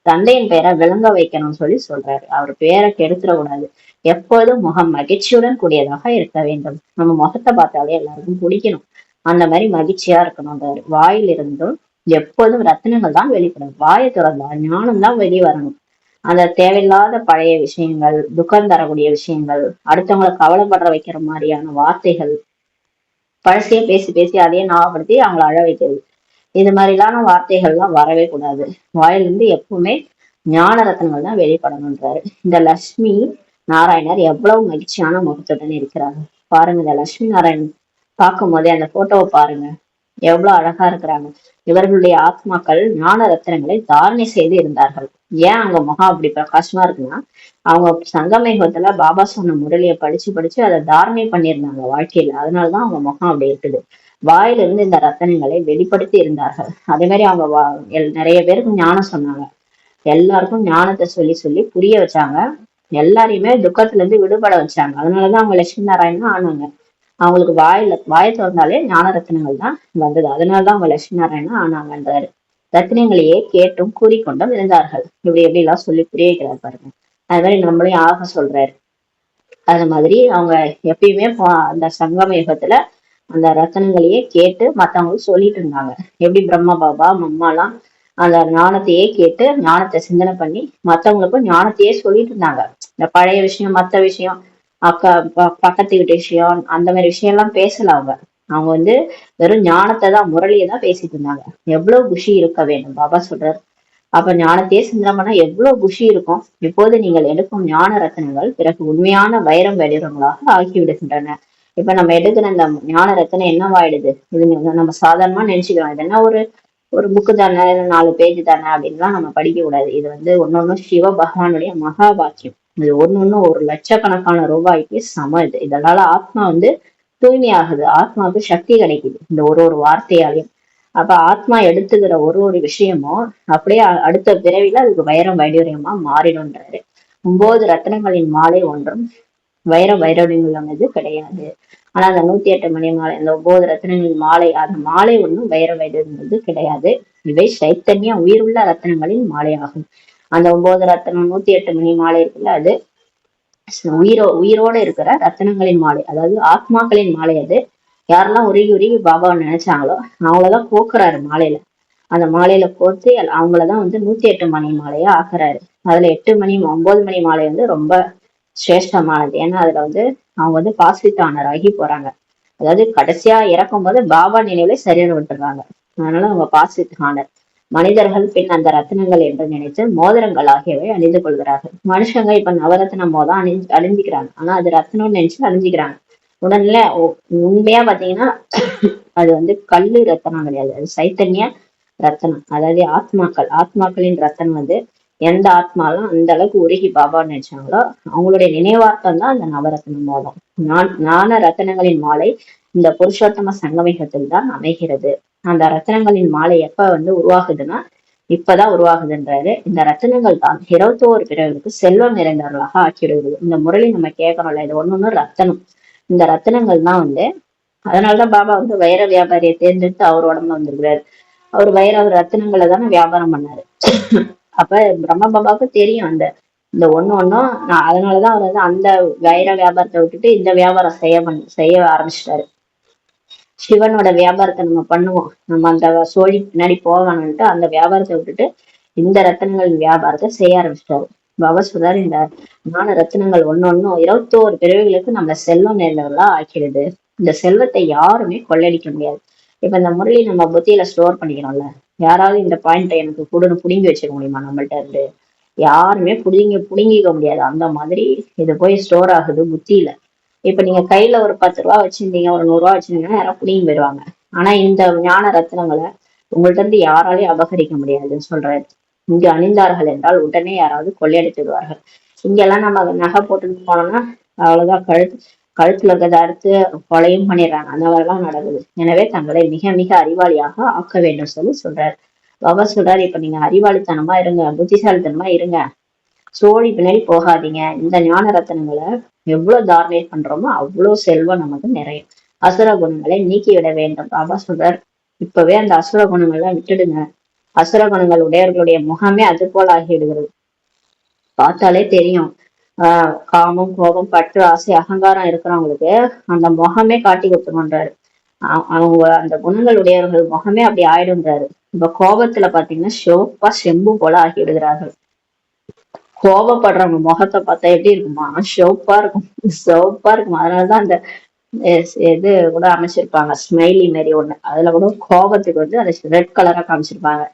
தந்தையின் பெயரை விளங்க வைக்கணும்னு சொல்லி சொல்றாரு. அவர் பெயரை கெடுத்துடக்கூடாது. எப்போதும் முகம் மகிழ்ச்சியுடன் கூடியதாக இருக்க வேண்டும். நம்ம முகத்தை பார்த்தாலே எல்லாருக்கும் பிடிக்கணும். அந்த மாதிரி மகிழ்ச்சியா இருக்கணும்ன்றாரு. வாயிலிருந்தும் எப்போதும் ரத்தினங்கள் தான் வெளிப்படும். வாயை திறந்தா ஞானம் தான் வெளியே வரணும். அந்த தேவையில்லாத பழைய விஷயங்கள், துக்கம் தரக்கூடிய விஷயங்கள், அடுத்தவங்களை கவலைப்படுற வைக்கிற மாதிரியான வார்த்தைகள், பழசையே பேசி பேசி அதையே ஞாபகப்படுத்தி அவங்களை அழ வைக்கிறது, இது மாதிரிலான வார்த்தைகள்லாம் வரவே கூடாது. வாயிலிருந்து எப்பவுமே ஞான ரத்னங்கள் தான் வெளிப்படணுன்றாரு. இந்த லட்சுமி நாராயணர் எவ்வளவு மகிழ்ச்சியான முகத்துடன் இருக்கிறாங்க பாருங்க. இந்த லட்சுமி நாராயணன் பார்க்கும் போதே அந்த போட்டோவை பாருங்க, எவ்வளவு அழகா இருக்கிறாங்க. இவர்களுடைய ஆத்மாக்கள் ஞான ரத்தினங்களை தாரணை செய்து இருந்தார்கள். ஏன் அவங்க முகம் அப்படி பிரகாசமா இருக்குன்னா, அவங்க சங்கமேகத்துல பாபா சொன்ன முரளியை படிச்சு படிச்சு அதை தாரணை பண்ணியிருந்தாங்க வாழ்க்கையில. அதனாலதான் அவங்க முகம் அப்படி இருக்குது. வாயிலிருந்து இந்த ரத்தனங்களை வெளிப்படுத்தி இருந்தார்கள். அதே மாதிரி அவங்க நிறைய பேருக்கு ஞானம் சொன்னாங்க. எல்லாருக்கும் ஞானத்தை சொல்லி சொல்லி புரிய வச்சாங்க. எல்லாரையுமே துக்கத்துல இருந்து விடுபட வச்சாங்க. அதனாலதான் அவங்க லட்சுமி நாராயணன் ஆனாங்க. அவங்களுக்கு வாயை திறந்தாலே ஞான ரத்தினங்கள் தான் வந்தது. அதனாலதான் அவங்க லட்சுமி நாராயணன் ஆனாங்கன்றாரு. ரத்தினங்களையே கேட்டும் கூறிக்கொண்டும் இருந்தார்கள். இப்படி எப்படி எல்லாம் சொல்லி புரிய வைக்கிறார் பாருங்க. அது மாதிரி நம்மளையும் ஆக சொல்றாரு. அது மாதிரி அவங்க எப்பயுமே அந்த சங்கம யுகத்துல அந்த ரத்தனங்களையே கேட்டு மத்தவங்களுக்கு சொல்லிட்டு இருந்தாங்க. எப்படி பிரம்மா பாபா அம்மாலாம் அந்த ஞானத்தையே கேட்டு ஞானத்தை சிந்தனை பண்ணி மத்தவங்களுக்கும் ஞானத்தையே சொல்லிட்டு இருந்தாங்க. இந்த பழைய விஷயம், மத்த விஷயம், அக்கா பக்கத்து வீட்டு விஷயம், அந்த மாதிரி விஷயம் எல்லாம் பேசல அவங்க. அவங்க வந்து வெறும் ஞானத்தை தான், முரளியை தான் பேசிட்டு இருந்தாங்க. எவ்வளவு குஷி இருக்க வேண்டும் பாபா சொல்றாரு. அப்ப ஞானத்தையே சிந்தனை பண்ணா எவ்வளவு குஷி இருக்கும். இப்போது நீங்கள் எடுக்கும் ஞான ரத்தனங்கள் பிறகு உண்மையான வைரம் வெளிரங்களாக ஆகிவிடுகின்றன. இப்ப நம்ம எடுக்கிற இந்த ஞான ரத்தனம் என்னவாயிடுது, இது நம்ம சாதாரணமா நினைச்சுக்கிறோம். இது என்ன ஒரு புக்கு தானே, 4 பேஜ் தானே அப்படின்லாம் நம்ம படிக்க கூடாது. இது வந்து ஒன்னொன்னு சிவ பகவானுடைய மகா பாக்கியம். இது ஒன்னொன்னு ஒரு லட்சக்கணக்கான ரூபாய்க்கு சம. இதனால ஆத்மா வந்து தூய்மையாகுது, ஆத்மாவுக்கு சக்தி கிடைக்குது இந்த ஒரு வார்த்தையாலையும். அப்ப ஆத்மா எடுத்துக்கிற ஒரு விஷயமும் அப்படியே அடுத்த பிறவில அதுக்கு வைரம் வைடூரியமா மாறிடும்ன்றாரு. 9 ரத்னங்களின் மாலை ஒன்றும் வைரவடிவமானது கிடையாது. ஆனா அந்த 108 மணி மாலை, அந்த 9 ரத்னங்களின் மாலை, அந்த மாலை ஒன்றும் வைர வைடூரியமானது கிடையாது. இவை சைத்தன்ய உயிருள்ள ரத்னங்களின் மாலை ஆகும். அந்த 9 ரத்தனம் 108 மணி மாலை இருக்குல்ல, அது உயிரோட இருக்கிற ரத்தனங்களின் மாலை, அதாவது ஆத்மாக்களின் மாலை. அது யாரெல்லாம் உருகி உருகி பாபாவை நினைச்சாங்களோ அவங்களதான் கோக்குறாரு மாலையில. அந்த மாலையில கோர்த்து அவங்களதான் வந்து 108 மணி மாலையா ஆக்குறாரு. அதுல 8 மணி 9 மணி மாலை வந்து ரொம்ப சிரேஷ்டமானது. ஏன்னா அதுல வந்து அவங்க வந்து பாசித்தானர் ஆகி போறாங்க. அதாவது கடைசியா இறக்கும் போது பாபா நினைவுல சரீரம் விட்டுறாங்க. அதனால அவங்க பாசித்தானர். மனிதர்கள் பின் அந்த ரத்தினங்கள் என்று நினைத்து மோதிரங்கள் ஆகியவை அணிந்து கொள்கிறார்கள். மனுஷங்க இப்ப நவரத்ன மோதம் அணிஞ்சுக்கிறாங்க. ஆனா அது ரத்னம்னு நினைச்சு அணிஞ்சுக்கிறாங்க. உடனே உண்மையா பாத்தீங்கன்னா அது வந்து கல்லு ரத்தனம் கிடையாது, அது சைத்தன்ய ரத்தனம். அதாவது ஆத்மாக்களின் ரத்தனம் வந்து எந்த ஆத்மாலும் அந்த அளவுக்கு உருகி பாபா நினைச்சாங்களோ அவங்களுடைய நினைவார்த்தம் தான் அந்த நவரத்ன மோதம். ஞான ரத்தனங்களின் மாலை இந்த புருஷோத்தம சங்கமிகத்தில் தான் அமைகிறது. அந்த ரத்தினங்களின் மாலை எப்ப வந்து உருவாகுதுன்னா இப்பதான் உருவாகுதுன்றாரு. இந்த ரத்தினங்கள் தான் 21 பிறகுக்கு செல்வம் நிறைந்தவர்களாக ஆக்கிவிடுகிறது. இந்த முரளி நம்ம கேட்கறோம்ல, இது ஒண்ணு ரத்தனம். இந்த ரத்தினங்கள் தான் வந்து, அதனாலதான் பாபா வந்து வைர வியாபாரியை தேர்ந்தெடுத்து அவர் உடம்புல வந்திருக்கிறாரு. அவர் வைர ரத்தினங்களை தானே வியாபாரம் பண்ணாரு. அப்ப பிரம்ம பாபாவுக்கு தெரியும் அந்த இந்த ஒண்ணும் அதனாலதான் அவர் வந்து அந்த வைர வியாபாரத்தை விட்டுட்டு இந்த வியாபாரம் செய்ய ஆரம்பிச்சிட்டாரு. சிவனோட வியாபாரத்தை நம்ம பண்ணுவோம், நம்ம அந்த சோழி பின்னாடி போகணும்ட்டு அந்த வியாபாரத்தை விட்டுட்டு இந்த ரத்தினங்கள் வியாபாரத்தை செய்ய ஆரம்பிச்சிட்டாரு. பாபா சொல்றாரு, இந்த ஞான ரத்தினங்கள் ஒன்னொன்னும் 21 பிறவிகளுக்கு நம்மள செல்வம் நேர்ந்தவர்களா ஆக்கிறது. இந்த செல்வத்தை யாருமே கொள்ளடிக்க முடியாது. இப்ப இந்த முரளி நம்ம புத்தியில ஸ்டோர் பண்ணிக்கிறோம்ல, யாராவது இந்த பாயிண்ட எனக்கு கொடுன்னு புடுங்கி வச்சுக்க முடியுமா நம்மள்ட்ட இருந்து? யாருமே புடுங்கிக்க முடியாது. அந்த மாதிரி இது போய் ஸ்டோர் ஆகுது புத்தியில. இப்ப நீங்க கையில ஒரு 10 ரூபா வச்சிருந்தீங்க, ஒரு 100 ரூபா வச்சிருந்தீங்கன்னா யாராவது புடிங்கி போயிடுவாங்க. ஆனா இந்த ஞான ரத்தினங்களை உங்கள்ட்ட இருந்து யாராலையும் அபகரிக்க முடியாதுன்னு சொல்றாரு. இங்கு அணிந்தார்கள் என்றால் உடனே யாராவது கொள்ளையடித்து விடுவார்கள். இங்கெல்லாம் நம்ம நகை போட்டுட்டு போனோம்னா அவ்வளவுதான், கழுத்துல இருக்கிறத அறுத்து கொலையும் பண்ணிடுறாங்க. அந்த மாதிரிலாம் நடக்குது. எனவே தங்களை மிக மிக அறிவாளியாக ஆக்க வேண்டும் சொல்றாரு. பாபா சொல்றாரு, இப்ப நீங்க அறிவாளித்தனமா இருங்க, புத்திசாலித்தனமா இருங்க, சோழி பின்னாடி போகாதீங்க. இந்த ஞான ரத்தனங்களை எவ்வளவு தாரணை பண்றோமோ அவ்வளவு செல்வம் நமக்கு நிறையும். அசுர குணங்களை நீக்கிவிட வேண்டும். பாபா சொல்றார், இப்பவே அந்த அசுர குணங்கள்லாம் விட்டுடுங்க. அசுர குணங்கள் உடையவர்களுடைய முகமே அது போல ஆகிவிடுகிறது. பார்த்தாலே தெரியும். காமம், கோபம், பற்று, ஆசை, அகங்காரம் இருக்கிறவங்களுக்கு அந்த முகமே காட்டி கொடுத்துருன்றாரு. அவங்க அந்த குணங்கள் உடையவர்கள் முகமே அப்படி ஆயிடுன்றாரு. இப்ப கோபத்துல பாத்தீங்கன்னா சிவப்பா செம்பு போல ஆகி விடுகிறார்கள். கோபப்படுறவங்க முகத்தை பார்த்தா எப்படி இருக்குமா? சிவப்பா இருக்கும், சிவப்பா இருக்கும். அதனாலதான் அந்த இது கூட அமைச்சிருப்பாங்க, ஸ்மைலி மாரி ஒண்ணு. அதுல கூட கோபத்துக்கு வந்து அதை ரெட் கலரா காமிச்சிருப்பாங்க.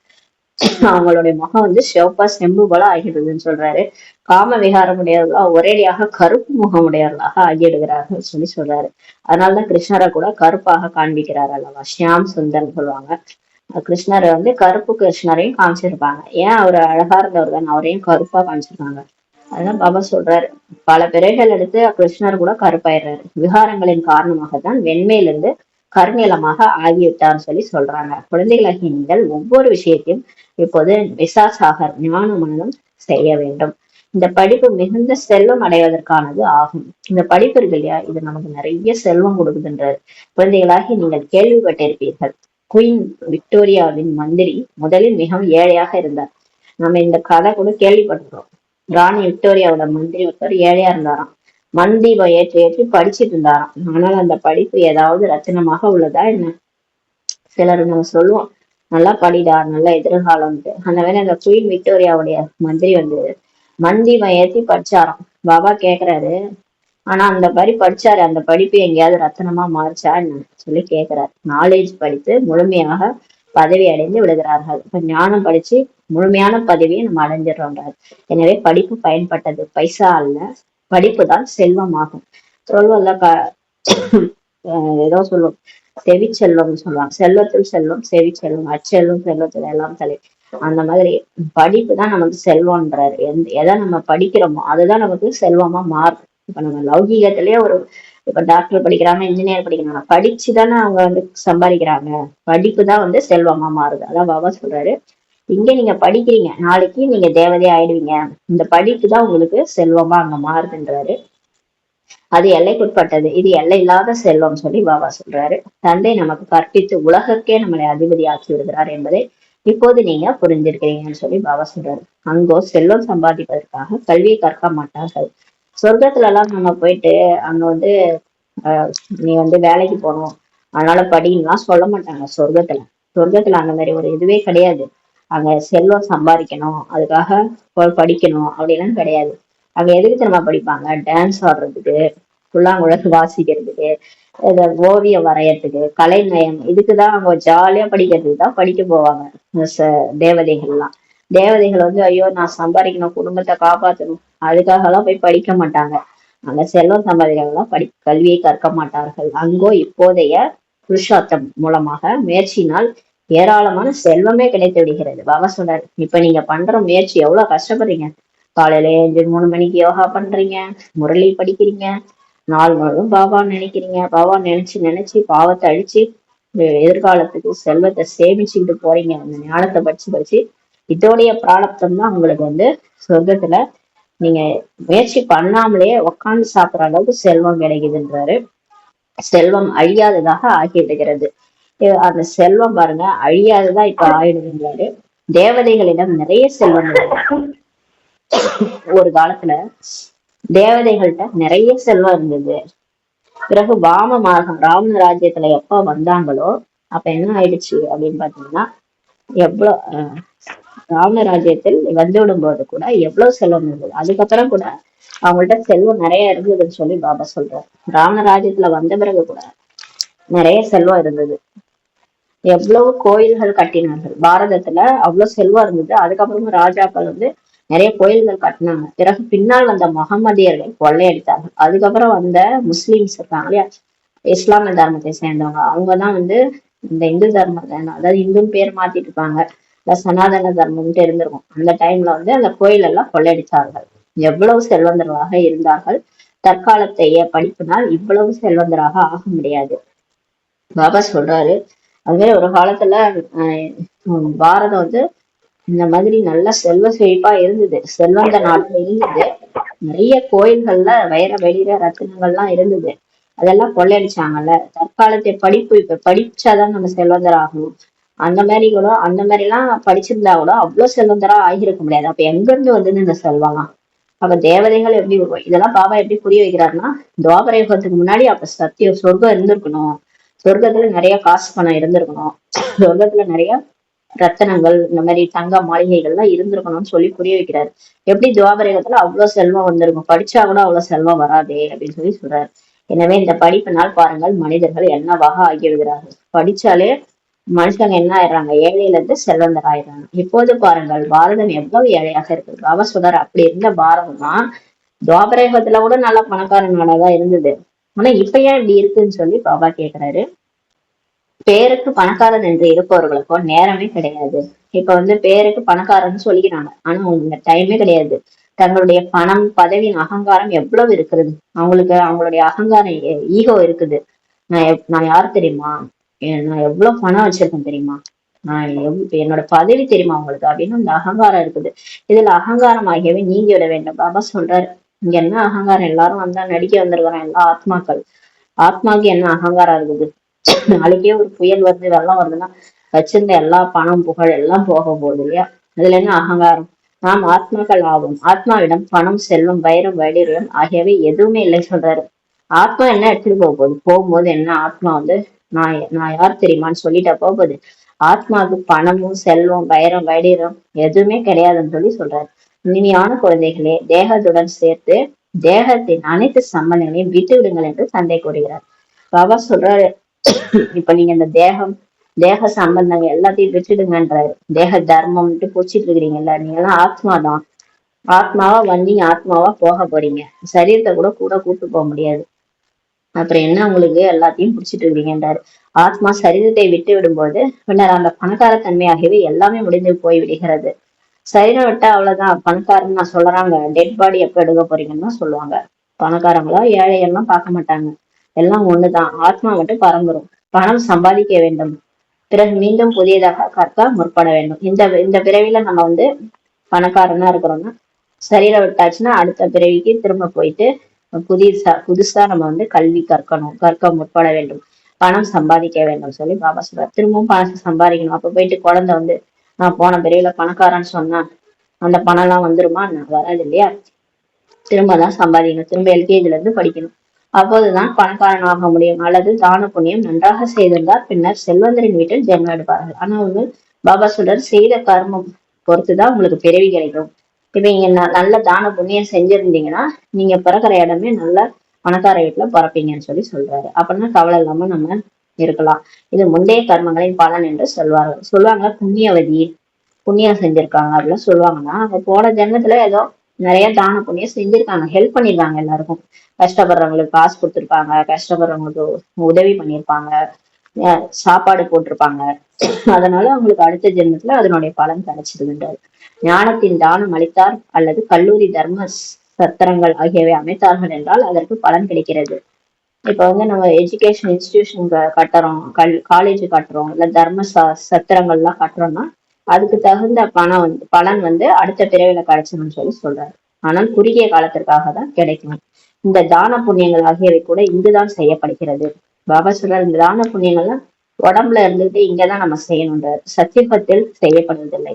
அவங்களுடைய முகம் வந்து சிவப்பா செம்பு போல ஆகிடுதுன்னு சொல்றாரு. காம விகாரம் உடையவர்களா ஒரேடியாக கருப்பு முகம் உடையவர்களாக ஆகிடுகிறார்கள் சொல்றாரு. அதனாலதான் கிருஷ்ணரை கூட கருப்பாக காண்பிக்கிறார் அல்லவா, ஷியாம் சுந்தர்ன்னு சொல்லுவாங்க. கிருஷ்ணரை வந்து கருப்பு கிருஷ்ணரையும் காமிச்சிருப்பாங்க. ஏன் அவர் அழகா இருந்தவர் தான் அவரையும் கருப்பா காமிச்சிருக்காங்க. அதுதான் பாபா சொல்றாரு, பல பிறைகள் எடுத்து கிருஷ்ணர் கூட கருப்பாயிடுறாரு. விகாரங்களின் காரணமாக தான் வெண்மையிலிருந்து கருநிலமாக ஆகிவிட்டார்னு சொல்றாங்க. குழந்தைகளாகி நீங்கள் ஒவ்வொரு விஷயத்தையும் இப்போது விசாசாகர் ஞான மனனம் செய்ய வேண்டும். இந்த படிப்பு மிகுந்த செல்வம் அடைவதற்கானது ஆகும். இந்த படிப்பு இருக்கு இல்லையா, இது நமக்கு நிறைய செல்வம் கொடுக்குதுன்றாரு. குழந்தைகளாகி நீங்கள் கேள்விப்பட்டிருப்பீர்கள், குயின் விக்டோரியாவின் மந்திரி முதலில் மிகவும் ஏழையாக இருந்தார். நம்ம இந்த கதை கூட கேள்விப்பட்டிருக்கோம். ராணி விக்டோரியாவோட மந்திரி ஒருத்தர் ஏழையா இருந்தாராம். மண் தீபம் ஏற்றி ஏற்றி படிச்சுட்டு இருந்தாராம். ஆனால் அந்த படிப்பு ஏதாவது ரத்தினமாக உள்ளதா என்ன? சிலர் நம்ம சொல்லுவோம், நல்லா படிடா, நல்ல எதிர்காலம்ட்டு. அந்த வேலை அந்த குயின் விக்டோரியாவுடைய மந்திரி வந்து மண் தீபம் ஏற்றி படிச்சாராம். பாபா கேக்குறாரு, ஆனா அந்த மாதிரி படிச்சாரு, அந்த படிப்பு எங்கேயாவது ரத்தனமா மாறிச்சா என்ன கேக்குறாரு. நாலேஜ் படித்து முழுமையாக பதவி அடைந்து விடுகிறார்கள். இப்ப ஞானம் படிச்சு முழுமையான பதவியை நம்ம அடைஞ்சிடறோம்ன்றாரு. எனவே படிப்பு பயன்பட்டது, பைசா அல்ல, படிப்பு தான் செல்வமாகும். சொல்வல்ல ஏதோ சொல்லுவோம், செவிச்செல்வம்னு சொல்லுவாங்க. செல்வத்தில் செல்வம் செவிச்செல்வம், அச்செல்வம் செல்வத்தில் எல்லாம் தலை. அந்த மாதிரி படிப்பு தான் நமக்கு செல்வம்ன்றாரு. எதை நம்ம படிக்கிறோமோ அதுதான் நமக்கு செல்வமா மாறும். இப்ப நம்ம லௌகீகத்திலேயே இப்ப டாக்டர் படிக்கிறாங்க, இன்ஜினியர் படிக்கிறாங்க, படிச்சுதானே அவங்க வந்து சம்பாதிக்கிறாங்க. படிப்பு தான் வந்து செல்வமா மாறுது. அதான் பாபா சொல்றாரு, இங்க நீங்க படிக்கிறீங்க, நாளைக்கு நீங்க தேவதையா ஆயிடுவீங்க. இந்த படிப்பு தான் உங்களுக்கு செல்வமா அங்க மாறுதுன்றாரு. அது எல்லைக்குட்பட்டது, இது எல்லை இல்லாத செல்வம் பாபா சொல்றாரு. தந்தை நமக்கு கற்பித்து உலகக்கே நம்மளை அதிபதி ஆக்கி விடுகிறார் என்பதை இப்போது நீங்க புரிஞ்சிருக்கிறீங்கன்னு சொல்லி பாபா சொல்றாரு. அங்கோ செல்வம் சம்பாதிப்பதற்காக கல்வியை கற்க மாட்டார்கள். சொர்க்கத்துல எல்லாம் நம்ம போயிட்டு அங்க வந்து ஆஹ் நீ வந்து வேலைக்கு போகணும் அதனால படிக்கலாம் சொல்ல மாட்டாங்க. சொர்க்கத்துல அந்த மாதிரி ஒரு இதுவே கிடையாது. அங்க செல்வம் சம்பாதிக்கணும் அதுக்காக படிக்கணும் அப்படிலாம் கிடையாது. அங்க எதுக்கு தெரியுமா படிப்பாங்க? டான்ஸ் ஆடுறதுக்கு, புல்லாங்குழல் வாசிக்கிறதுக்கு, ஓவியம் வரையறதுக்கு, கலை நயம், இதுக்குதான் அவங்க ஜாலியா படிக்கிறதுக்கு தான் படிக்க போவாங்க. தேவதைகள்லாம் தேவதைகள் வந்து ஐயோ நான் சம்பாதிக்கணும் குடும்பத்தை காப்பாற்றணும் அதுக்காக எல்லாம் போய் படிக்க மாட்டாங்க. அங்க செல்வம் சம்பாதிக்கலாம் கல்வியை கற்க மாட்டார்கள். அங்கோ இப்போதைய புருஷார்த்தம் மூலமாக முயற்சியினால் ஏராளமான செல்வமே கிடைத்து விடுகிறது. பாபா சொல்றாரு, இப்ப நீங்க பண்ற முயற்சி எவ்வளவு கஷ்டப்படுறீங்க. காலையில 3 மணிக்கு யோகா பண்றீங்க, முரளி படிக்கிறீங்க, நாள் முழுவதும் பாபா நினைக்கிறீங்க, பாபா நினைச்சு நினைச்சு பாவத்தை அழிச்சு எதிர்காலத்துக்கு செல்வத்தை சேமிச்சுக்கிட்டு போறீங்க. அந்த ஞானத்தை படிச்சு படிச்சு இதோடைய பிராரப்தம் தான் உங்களுக்கு வந்து சொர்க்கத்துல நீங்க முயற்சி பண்ணாமலே உட்காந்து சாப்பிடுற அளவுக்கு செல்வம் கிடைக்குதுன்றாரு. செல்வம் அழியாததாக ஆகிவிடுகிறது. அந்த செல்வம் பாருங்க அழியாததான் இப்ப ஆயிடுதுன்றாரு. தேவதைகளிடம் நிறைய செல்வம் ஒரு காலத்துல தேவதைகள்கிட்ட நிறைய செல்வம் இருந்தது. பிறகு வாம மார்க்கம் ராவண ராஜ்யத்துல எப்ப வந்தாங்களோ அப்ப என்ன ஆயிடுச்சு அப்படின்னு பாத்தீங்கன்னா, எவ்வளவு ராவண ராஜ்யத்தில் வந்துவிடும் போது கூட எவ்வளவு செல்வம் இருந்தது. அதுக்கப்புறம் கூட அவங்கள்ட்ட செல்வம் நிறைய இருந்ததுன்னு சொல்லி பாபா சொல்றாரு. ராவண ராஜ்யத்துல வந்த பிறகு கூட நிறைய செல்வம் இருந்தது. எவ்வளவு கோயில்கள் கட்டினார்கள். பாரதத்துல அவ்வளவு செல்வம் இருந்தது. அதுக்கப்புறமா ராஜாக்கள் வந்து நிறைய கோயில்கள் கட்டினாங்க. பிறகு பின்னால் வந்த முகமதியர்கள் கொள்ளையடித்தார்கள். அதுக்கப்புறம் வந்த முஸ்லிம்ஸ் இருக்காங்க இல்லையா, இஸ்லாமிய தர்மத்தை சேர்ந்தவங்க, அவங்கதான் வந்து இந்த இந்து தர்மத்தை, அதாவது இந்து பேர் மாத்திட்டு இருப்பாங்க, இல்ல சனாதன தர்மம்ட்டு இருந்திருக்கும். அந்த டைம்ல வந்து அந்த கோயில் எல்லாம் கொள்ளையடித்தார்கள். எவ்வளவு செல்வந்தர்களாக இருந்தார்கள். தற்காலத்தைய படிப்பினால் இவ்வளவு செல்வந்தராக ஆக முடியாது. பாபா சொல்றாரு, அதுவே ஒரு காலத்துல பாரதம் வந்து இந்த மாதிரி நல்ல செல்வ செழிப்பா இருந்தது. செல்வந்த நாட்டுல இருந்தது. நிறைய கோயில்கள்ல வைர வெளிர ரத்தினங்கள்லாம் இருந்தது. அதெல்லாம் கொள்ளையடிச்சாங்கல்ல. தற்காலத்தை படிப்பு இப்ப படிச்சாதான் நம்ம செல்வந்தர் ஆகணும். அந்த மாதிரி எல்லாம் படிச்சிருந்தா கூட அவ்வளவு செல்வந்தரா ஆகியிருக்க முடியாது. அப்ப எங்க இருந்து வந்தது இந்த செல்வம்லாம்? அப்ப தேவதைகள் எப்படி இதெல்லாம் பாபா எப்படி புரிய வைக்கிறாருன்னா, துவாபர யுகத்துக்கு முன்னாடி அப்ப சத்தியம் சொர்க்கம் இருந்திருக்கணும். சொர்க்கத்துல நிறைய காசு பணம் இருந்திருக்கணும். சொர்க்கத்துல நிறைய ரத்தனங்கள் இந்த மாதிரி தங்க மாளிகைகள்லாம் இருந்திருக்கணும்னு சொல்லி புரிய வைக்கிறாரு. எப்படி துவாபரகத்துல அவ்வளவு செல்வம் வந்திருக்கும், படிச்சா கூட அவ்வளவு செல்வம் வராதே அப்படின்னு சொல்லி சொல்றாரு. எனவே இந்த படிப்பினால் பாருங்கள் மனிதர்கள் என்னவாக ஆகிவிடுகிறார்கள். படிச்சாலே மனுஷங்க என்ன ஆயிடுறாங்க, ஏழையில இருந்து செல்வந்தர் ஆயிடுறாங்க. இப்போது பாருங்கள் பாரதம் எவ்வளவு ஏழையாக இருக்கு. பாபா சொல்றாரு, அப்படி இருந்த பாரதம் தான் துவாபரகத்துல கூட நல்ல பணக்கார நாடாதான் இருந்தது. ஆனா இப்ப ஏன் இப்படி இருக்குன்னு சொல்லி பாபா கேக்குறாரு. பேருக்கு பணக்காரன் என்று இருப்பவர்களுக்கோ நேரமே கிடையாது. இப்ப வந்து பேருக்கு பணக்காரன்னு சொல்லிக்கிறாங்க, ஆனா அவங்களுக்கு டைமே கிடையாது. தங்களுடைய பணம் பதவியின் அகங்காரம் எவ்வளவு இருக்கிறது அவங்களுக்கு. அவங்களுடைய அகங்காரம் ஈகோ இருக்குது. நான் யாரு தெரியுமா, நான் எவ்வளவு பணம் வச்சிருக்கேன் தெரியுமா, நான் என்னோட பதவி தெரியுமா அவங்களுக்கு அப்படின்னு அந்த அகங்காரம் இருக்குது. இதுல அகங்காரம் ஆகியவை நீங்கி விட வேண்டும். பாபா சொல்றாரு, இங்க என்ன அகங்காரம், எல்லாரும் வந்தா நடிக்க வந்திருக்கிறோம் எல்லா ஆத்மாக்கள். ஆத்மாவுக்கு என்ன அகங்காரம் இருக்குது? நாளைக்கே ஒரு புயல் வருது வெள்ளம் வருதுன்னா வச்சிருந்த எல்லா பணம் புகழ் எல்லாம் போக போகுது இல்லையா? அதுல என்ன அகங்காரம்? நாம் ஆத்மாக்கள் ஆகும். ஆத்மாவிடம் பணம் செல்வம் வைரம் வைடூரியம் ஆகியவை எதுவுமே இல்லை சொல்றாரு. ஆத்மா என்ன எடுத்துட்டு போகுது? போகும்போது என்ன ஆத்மா வந்து நான் யார் தெரியுமான்னு சொல்லிட்டா போகுது. ஆத்மாவுக்கு பணமும் செல்வம் வைரம் வைடூரியம் எதுவுமே கிடையாதுன்னு சொல்லி சொல்றாரு. இனிமையான குழந்தைகளே, தேகத்துடன் சேர்த்து தேகத்தின் அனைத்து சம்பந்தங்களையும் விட்டு விடுங்கள் என்று தந்தை கூறுகிறார். பாபா சொல்றாரு, இப்ப நீங்க இந்த தேக சம்பந்தங்கள் எல்லாத்தையும் விட்டுடுங்கன்றாரு. தேக தர்மம்ட்டு பிடிச்சிட்டு இருக்கிறீங்கல்ல, நீங்க எல்லாம் ஆத்மாதான். ஆத்மாவா வந்தீங்க, ஆத்மாவா போக போறீங்க. சரீரத்தை கூட கூட கூட்டு போக முடியாது. அப்புறம் என்ன உங்களுக்கு எல்லாத்தையும் பிடிச்சிட்டு இருக்கிறீங்கன்றாரு. ஆத்மா சரீரத்தை விட்டு விடும்போது பின்னர் அந்த பணக்கார தன்மையாகவே எல்லாமே முடிந்து போய் விடுகிறது. சரீரம் விட்டா அவ்வளவுதான். பணக்காரன் நான் சொல்றாங்க, டெட் பாடி எப்ப எடுக்க போறீங்கன்னு சொல்லுவாங்க. பணக்காரங்களா ஏழையெல்லாம் பார்க்க மாட்டாங்க, எல்லாம் ஒண்ணுதான். ஆத்மா மட்டும் பறந்துரும். பணம் சம்பாதிக்க வேண்டும், பிறகு மீண்டும் புதியதாக கற்க முற்பட வேண்டும். இந்த பிறவில நம்ம வந்து பணக்காரனா இருக்கிறோம்னா, சரீரம் விட்டாச்சுன்னா அடுத்த பிறவிக்கு திரும்ப போயிட்டு புதுசா நம்ம வந்து கல்வி கற்க முற்பட வேண்டும். பணம் சம்பாதிக்க வேண்டும் சொல்லி பாபா சொல்றாரு. திரும்பவும் பணம் சம்பாதிக்கணும். அப்ப போயிட்டு குழந்தை வந்து நான் போன பிரிவுல பணக்காரன்னு சொன்னா அந்த பணம் எல்லாம் வந்துருமா? வராது இல்லையா? திரும்ப தான் சம்பாதிக்கணும், திரும்ப எல்கேஜில இருந்து படிக்கணும். அப்போதுதான் பணக்காரன் ஆக முடியும். அல்லது தான புண்ணியம் நன்றாக செய்திருந்தால் பின்னர் செல்வந்தரின் வீட்டில் ஜென்மம் எடுப்பார்கள். ஆனா அவங்க பாபா சொல்றாரு, செய்த கர்மம் பொறுத்துதான் உங்களுக்கு பிறவி கிடைக்கும். இப்ப நீங்க நல்ல தான புண்ணியம் செஞ்சிருந்தீங்கன்னா நீங்க பிறக்கிற இடமே நல்ல பணக்கார வீட்டுல பிறப்பீங்கன்னு சொல்லி சொல்றாரு. அப்படின்னா கவலை இல்லாம நம்ம இருக்கலாம். இது முந்தைய கர்மங்களின் பலன் என்று சொல்லுவாங்க. புண்ணியவதி, புண்ணியம் செஞ்சிருக்காங்க அப்படின்னு சொல்லுவாங்கன்னா அவங்க போன ஜென்மத்துல ஏதோ நிறைய தான புண்ணியம் செஞ்சிருக்காங்க, ஹெல்ப் பண்ணிருக்காங்க, எல்லாருக்கும் கஷ்டப்படுறவங்களுக்கு காசு கொடுத்துருப்பாங்க, கஷ்டப்படுறவங்களுக்கு உதவி பண்ணிருப்பாங்க, சாப்பாடு போட்டிருப்பாங்க. அதனால அவங்களுக்கு அடுத்த ஜென்மத்துல அதனுடைய பலன் கிடைச்சிருக்கின்றது. ஞானத்தின் தானம் அளித்தார் அல்லது கல்லூரி தர்ம சத்திரங்கள் ஆகியவை அமைத்தார்கள் என்றால் அதற்கு பலன் கிடைக்கிறது. இப்ப வந்து நம்ம எஜுகேஷன் இன்ஸ்டிடியூஷன் கட்டுறோம், காலேஜ் கட்டுறோம், இல்ல தர்ம சத்திரங்கள் எல்லாம் கட்டுறோம்னா அதுக்கு தகுந்த பணம் வந்து பலன் வந்து அடுத்த பிறவில கிடைச்சிடும் சொல்லி சொல்றாரு. ஆனால் குறுகிய காலத்திற்காக தான் கிடைக்கும். இந்த தான புண்ணியங்கள் ஆகியவை கூட இங்குதான் செய்யப்படுகிறது. பாபா சொல்றாரு, இந்த தான புண்ணியங்கள்லாம் உடம்புல இருந்துட்டு இங்கதான் நம்ம செய்யணுன்றாரு, சத்தியபத்தில் செய்யப்படுவதில்லை.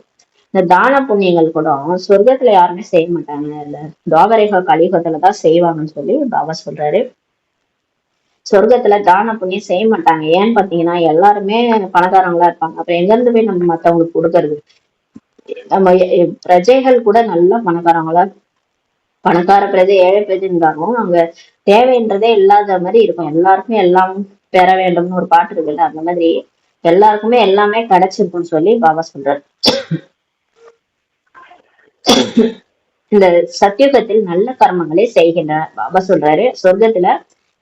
இந்த தான புண்ணியங்கள் கூட சொர்க்கத்துல யாருமே செய்ய மாட்டாங்க, இல்ல துவாபரேக கலியுகத்துலதான் செய்வாங்கன்னு சொல்லி பாபா சொல்றாரு. சொர்க்கத்துல தான புண்ணியம் செய்ய மாட்டாங்க. ஏன்னு பாத்தீங்கன்னா எல்லாருமே பணக்காரங்களா இருப்பாங்க. அப்புறம் எங்க இருந்து போய் நம்ம மத்தவங்களுக்கு கொடுக்கறது? நம்ம பிரஜைகள் கூட நல்லா பணக்காரங்களா, பணக்கார பிரஜை ஏழை பிரஜைன்றாலும் அங்க தேவைன்றதே இல்லாத மாதிரி இருக்கும். எல்லாருக்குமே எல்லாம் பெற வேண்டும்னு ஒரு பாட்டு இருக்குல்ல, அந்த மாதிரி எல்லாருக்குமே எல்லாமே கிடைச்சிருக்கும்னு சொல்லி பாபா சொல்றாரு. இந்த சத்தியுகத்தில் நல்ல கர்மங்களை செய்கின்றனர். பாபா சொல்றாரு, சொர்க்கத்துல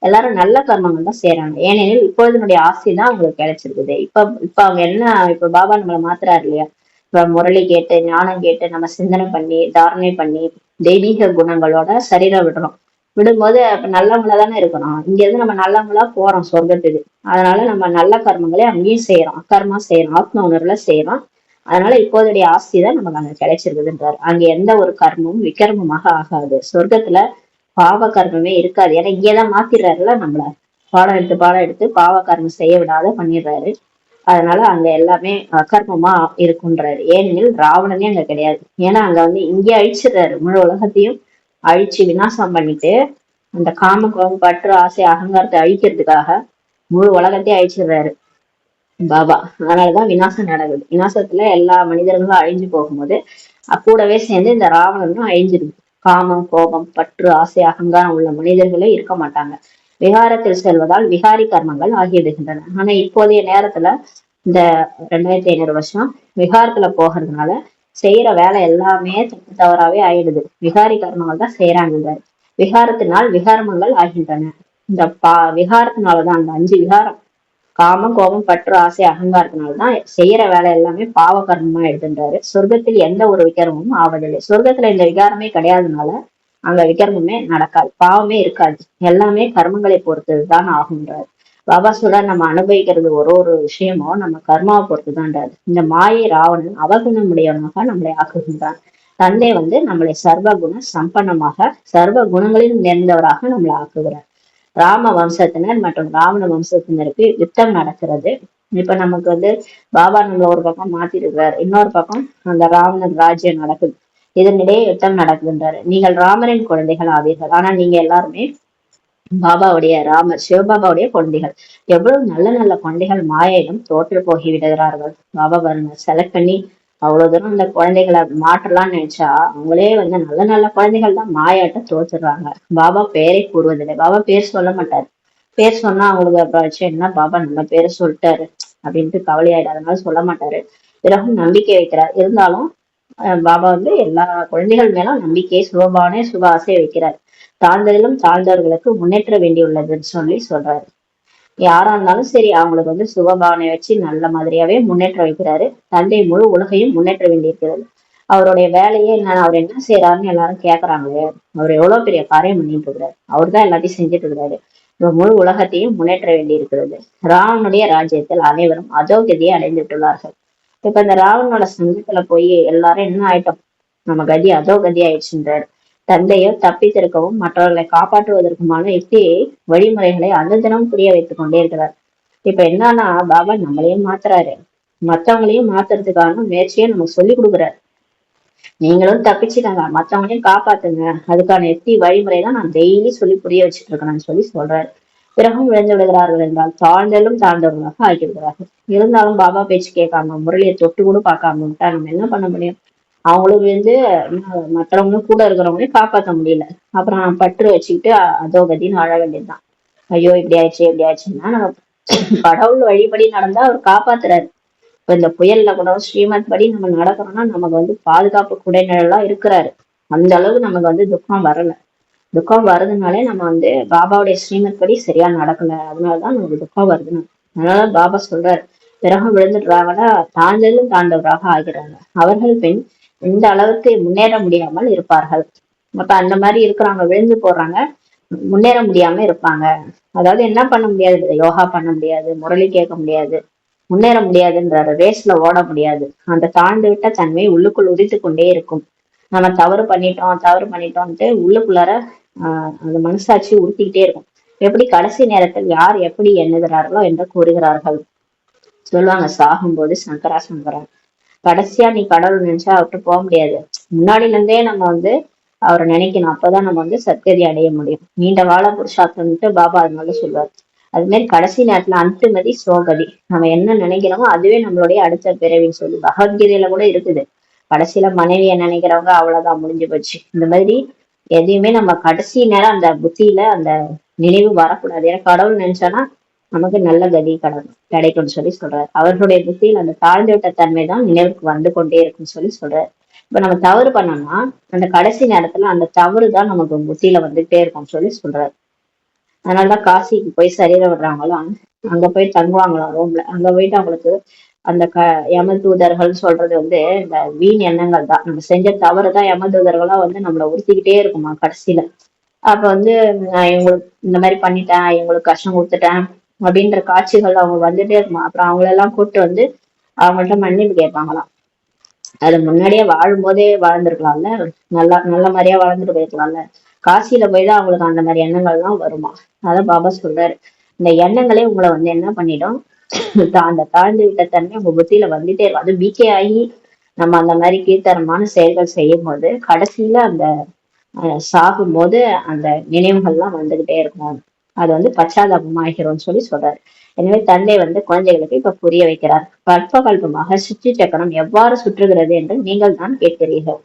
எல்லாரும் நல்ல கர்மங்கள் தான் செய்யறாங்க. ஏனெனில் இப்பொழுதுனுடைய ஆசை தான் அவங்களுக்கு கிடைச்சிருக்குது. இப்ப அவங்க என்ன, இப்ப பாபா நம்மளை மாத்துறாரு இல்லையா? இப்ப முரளி கேட்டு, ஞானம் கேட்டு, நம்ம சிந்தனை பண்ணி, தாரணை பண்ணி, தெய்வீக குணங்களோட சரீரம் விடுறோம். விடும்போது அப்ப நல்லவங்களா தானே இருக்கணும். இங்க இருந்து நம்ம நல்லவங்களா போறோம் சொர்க்கத்துக்கு. அதனால நம்ம நல்ல கர்மங்களே அங்கேயும் செய்யறோம், அக்கர்மா செய்யறோம், ஆத்ம உணர்வுல செய்யறோம். அதனால இப்போதைய ஆஸ்தி தான் நமக்கு அங்க கிடைச்சிருக்குதுன்றாரு. அங்க எந்த ஒரு கர்மமும் விக்கிரமமாக ஆகாது. சொர்க்கத்துல பாவ கர்மமே இருக்காது. ஏன்னா இங்கேதான் மாத்திடுறாருல நம்மள, பாடம் எடுத்து பாவ கர்மம் செய்ய விடாத பண்ணிடுறாரு. அதனால அங்க எல்லாமே அகர்மமா இருக்குன்றாரு. ஏனெனில் ராவணனே அங்க கிடையாது. ஏன்னா அங்க வந்து இங்கே அழிச்சிடுறாரு, முழு உலகத்தையும் அழிச்சு விநாசம் பண்ணிட்டு அந்த காம கோபம் பற்று ஆசை அகங்காரத்தை அழிக்கிறதுக்காக முழு உலகத்தையும் அழிச்சிடுறாரு பாபா. அதனாலதான் விநாசம் நடக்குது. விநாசத்துல எல்லா மனிதர்களும் அழிஞ்சு போகும்போது கூடவே சேர்ந்து இந்த ராவணனும் அழிஞ்சிருக்கு. காமம் கோபம் பற்று ஆசை அகங்காரம் உள்ள மனிதர்களே இருக்க மாட்டாங்க. விகாரத்தில் செல்வதால் விகாரி கர்மங்கள் ஆகிவிடுகின்றன. ஆனா இப்போதைய நேரத்துல இந்த 2500 வருஷம் விகாரத்துல போகிறதுனால செய்யற வேலை எல்லாமே தப்பு தவறாவே ஆயிடுது. விகாரி கர்மங்கள் தான் செய்யறாங்க. விகாரத்தினால் விகாரமங்கள் ஆகின்றன. இந்த விகாரத்தினாலதான் அந்த 5 விகாரம், காமம் கோபம் பற்று ஆசை அகங்காரத்தினால்தான் செய்யற வேலை எல்லாமே பாவ கர்மமா எடுத்துன்றாரு. சொர்க்கத்தில் எந்த ஒரு விகாரமும் ஆவதில்லை. சொர்க்கத்துல இந்த விகாரமே கிடையாதுனால அங்க விகர்மமே நடக்காது, பாவமே இருக்காது. எல்லாமே கர்மங்களை பொறுத்ததுதான் ஆகுன்றார் பாபா. சொல்ற நம்ம அனுபவிக்கிறது ஒரு விஷயமும் நம்ம கர்மாவை பொறுத்துதான்றாரு. இந்த மாயை ராவணன் அவகுணமுடையவனாக நம்மளை ஆக்குகின்றான். தந்தை வந்து நம்மளை சர்வ குண சம்பன்னமாக சர்வ குணங்களில் நிறைந்தவராக நம்மளை ஆக்குகிறார். ராம வம்சத்தினர் மற்றும் ராவண வம்சத்தினருக்கு யுத்தம் நடக்கிறது. இப்ப நமக்கு வந்து பாபா நம்மள ஒரு பக்கம் மாத்திருக்கிறார், இன்னொரு பக்கம் அந்த ராவணன் ராஜ்யம் நடக்குது. இதனிடையே யுத்தம் நடக்குதுன்றாரு. நீங்கள் ராமரின் குழந்தைகள் ஆவீர்கள். ஆனா நீங்க எல்லாருமே பாபாவுடைய, ராமர் சிவபாபாவுடைய குழந்தைகள். எவ்வளவு நல்ல நல்ல குழந்தைகள் மாயையிடம் தோற்று போகி விடுகிறார்கள். பாபா பாருங்க, செலக்ட் பண்ணி அவ்வளவு தூரம் அந்த குழந்தைகளை மாற்றலாம்னு நினைச்சா அவங்களே வந்து நல்ல நல்ல குழந்தைகள் தான் மாயாட்ட தோத்துடுறாங்க. பாபா பேரை கூறுவதில்லை. பாபா பேர் சொல்ல மாட்டாரு. பேர் சொன்னா அவங்களுக்கு அப்புறம் வச்சு என்ன பாபா நம்ம பேரை சொல்லிட்டாரு அப்படின்ட்டு கவலையாயிடும். அதனால சொல்ல மாட்டாரு. பிறகும் நம்பிக்கை வைக்கிறார். இருந்தாலும் பாபா வந்து எல்லா குழந்தைகள் மேலும் நம்பிக்கையை சுபபானே சுப ஆசையை வைக்கிறார். தாழ்ந்ததிலும் தாழ்ந்தவர்களுக்கு முன்னேற்ற வேண்டியுள்ளதுன்னு சொல்லி சொல்றாரு. யாரா இருந்தாலும் சரி அவங்களுக்கு வந்து சுபபாவனை வச்சு நல்ல மாதிரியாவே முன்னேற்றம் வைக்கிறாரு. தந்தை முழு உலகையும் முன்னேற்ற வேண்டியிருக்கிறது. அவருடைய வேலையே என்ன, அவர் என்ன செய்யறாருன்னு எல்லாரும் கேக்குறாங்களே. அவர் எவ்வளவு பெரிய காரியம் பண்ணிட்டு இருக்கிறாரு. அவர் தான் எல்லாத்தையும் செஞ்சுட்டு இருக்கிறாரு. முழு உலகத்தையும் முன்னேற்ற வேண்டி இருக்கிறது. ராவனுடைய ராஜ்யத்தில் அனைவரும் அதோகதியை அடைந்துட்டுள்ளார்கள். இப்ப இந்த ராவனோட சங்கத்துல போய் எல்லாரும் என்ன ஆயிட்டோம், நம்ம கதி அதோ கதி ஆயிடுச்சுன்றாரு. தந்தையோ தப்பித்திருக்கவும் மற்றவர்களை காப்பாற்றுவதற்குமான யுக்தியை வழிமுறைகளை அனுதினம் புரிய வைத்துக் கொண்டே இருக்கிறார். இப்ப என்னன்னா பாபா நம்மளையும் மாத்துறாரு, மத்தவங்களையும் மாத்துறதுக்கான முயற்சியை நமக்கு சொல்லி கொடுக்குறாரு. நீங்களும் தப்பிச்சுக்கங்க, மத்தவங்களையும் காப்பாத்துங்க, அதுக்கான யுக்தி வழிமுறை தான் நான் டெய்லி சொல்லி புரிய வச்சுட்டு இருக்கேன்னு சொல்றாரு. பிறகும் விழுந்து விடுகிறார்கள் என்றால் தாழ்ந்தலும் தாழ்ந்தவர்களாக ஆகிவிடுகிறார்கள். இருந்தாலும் பாபா பேச்சு கேட்காம முரளியை தொட்டு கூட பார்க்காம விட்டா நம்ம என்ன பண்ண முடியும்? அவங்களும் வந்து மற்றவங்களும் கூட இருக்கிறவங்களையும் காப்பாற்ற முடியல. அப்புறம் பற்று வச்சுக்கிட்டு அதோ கதின்னு அழ வேண்டியதுதான். ஐயோ இப்படி ஆயிடுச்சு இப்படி ஆயிடுச்சுன்னா நம்ம கடவுள் வழிபடி நடந்தா அவர் காப்பாத்துறாரு. இப்ப இந்த புயல்ல கூட ஸ்ரீமத் படி நம்ம நடக்கிறோம்னா நமக்கு வந்து பாதுகாப்பு குடைநிழலா இருக்கிறாரு. அந்த அளவுக்கு நமக்கு வந்து துக்கம் வரல. துக்கம் வருதுனாலே நம்ம வந்து பாபாவுடைய ஸ்ரீமத் படி சரியா நடக்கல, அதனாலதான் நமக்கு துக்கம் வருதுன்னு. அதனால பாபா சொல்றாரு, பிறகு விழுந்துடுறாங்கன்னா தாழ்ந்ததும் தாண்டவராக ஆகிறாங்க. அவர்கள் பின் இந்த அளவுக்கு முன்னேற முடியாமல் இருப்பார்கள். அப்ப அந்த மாதிரி இருக்கிறவங்க விழுந்து போடுறாங்க, முன்னேற முடியாம இருப்பாங்க. அதாவது என்ன பண்ண முடியாது, யோகா பண்ண முடியாது, முரளி கேட்க முடியாது, முன்னேற முடியாதுன்றாரு. ரேஸ்ல ஓட முடியாது. அந்த தாழ்ந்து விட்ட தன்மை உள்ளுக்குள் உதித்து கொண்டே இருக்கும். நம்ம தவறு பண்ணிட்டோம்ட்டு உள்ளுக்குள்ளார அந்த மனசாட்சி உறுத்திக்கிட்டே இருக்கும். எப்படி கடைசி நேரத்தில் யார் எப்படி எண்ணுகிறார்களோ என்று கூறுகிறார்கள். சொல்லுவாங்க, சாகும்போது சங்கரா சங்கரா, கடைசியா நீ கடவுள் நினைச்சா அவர்கிட்ட போக முடியாது. முன்னாடில இருந்தே நம்ம வந்து அவரை நினைக்கணும், அப்பதான் நம்ம வந்து சத்கதி அடைய முடியும். நீண்ட கால புருஷார்த்தம்ட்டு பாபா அதனால சொல்லுவார். அது மாதிரி கடைசி நேரத்துல அந்துமதி சோகதி, நம்ம என்ன நினைக்கிறோமோ அதுவே நம்மளுடைய அடுத்த பிறவின்னு சொல்லி பகவத்கீதையில கூட இருக்குது. கடைசியில மனைவியை நினைக்கிறவங்க அவ்வளவுதான், முடிஞ்சு போச்சு. இந்த மாதிரி எதையுமே நம்ம கடைசி நேரம் அந்த புத்தியில அந்த நினைவு வரக்கூடாது. ஏன்னா கடவுள் நினைச்சானா நமக்கு நல்ல கதி கிடைக்கும்னு சொல்லி சொல்றாரு. அவர்களுடைய புத்தியில் அந்த தாழ்ந்து விட்ட தன்மை தான் நினைவுக்கு வந்து கொண்டே இருக்குன்னு சொல்லி சொல்றாரு. இப்ப நம்ம தவறு பண்ணோம்னா அந்த கடைசி நேரத்துல அந்த தவறு தான் நமக்கு புத்தியில வந்துட்டே இருக்கும்னு சொல்லி சொல்றாரு. அதனாலதான் காசிக்கு போய் சரீரம் விடுறாங்களாம், அங்க போய் தங்குவாங்களாம் ரூம்ல. அங்க போயிட்டு அவங்களுக்கு அந்த யம தூதர்கள் சொல்றது வந்து இந்த வீண் எண்ணங்கள் தான், நம்ம செஞ்ச தவறுதான் யம தூதர்களா வந்து நம்மள உறுத்திக்கிட்டே இருக்குமா கடைசியில. அப்ப வந்து நான் இவங்களுக்கு இந்த மாதிரி பண்ணிட்டேன், இவங்களுக்கு கஷ்டம் கொடுத்துட்டேன் அப்படின்ற காட்சிகள் அவங்க வந்துட்டே இருக்குமா. அப்புறம் அவங்களெல்லாம் கூப்பிட்டு வந்து அவங்கள்ட்ட மன்னிப்பு கேட்பாங்களாம். அது முன்னாடியே வாழும் போதே வாழ்ந்திருக்கலாம்ல, நல்லா நல்ல மாதிரியா வாழ்ந்துட்டு போயிருக்கலாம்ல. காசியில போய்தான் அவங்களுக்கு அந்த மாதிரி எண்ணங்கள் எல்லாம் வருமா. அதான் பாபா சொல்றாரு, இந்த எண்ணங்களே உங்களை வந்து என்ன பண்ணிடும், அந்த தாழ்ந்து விட்ட தன்மை உங்க புத்தியில வந்துட்டே இருக்கும். அது பிகே ஆகி நம்ம அந்த மாதிரி கீழ்த்தரமான செயல்கள் செய்யும் போது கடைசியில அந்த சாகும் போது அந்த நினைவுகள்லாம் வந்துகிட்டே இருக்கும். அது வந்து பச்சாதாபமாகிறோம்னு சொல்லி சொல்றாரு. எனவே தந்தை வந்து குழந்தைகளுக்கு இப்ப புரிய வைக்கிறார். கல்பகல்பமாக சுற்றி சக்கரம் எவ்வாறு சுற்றுகிறது என்று நீங்கள் தான் கேட்கிறீர்கள்.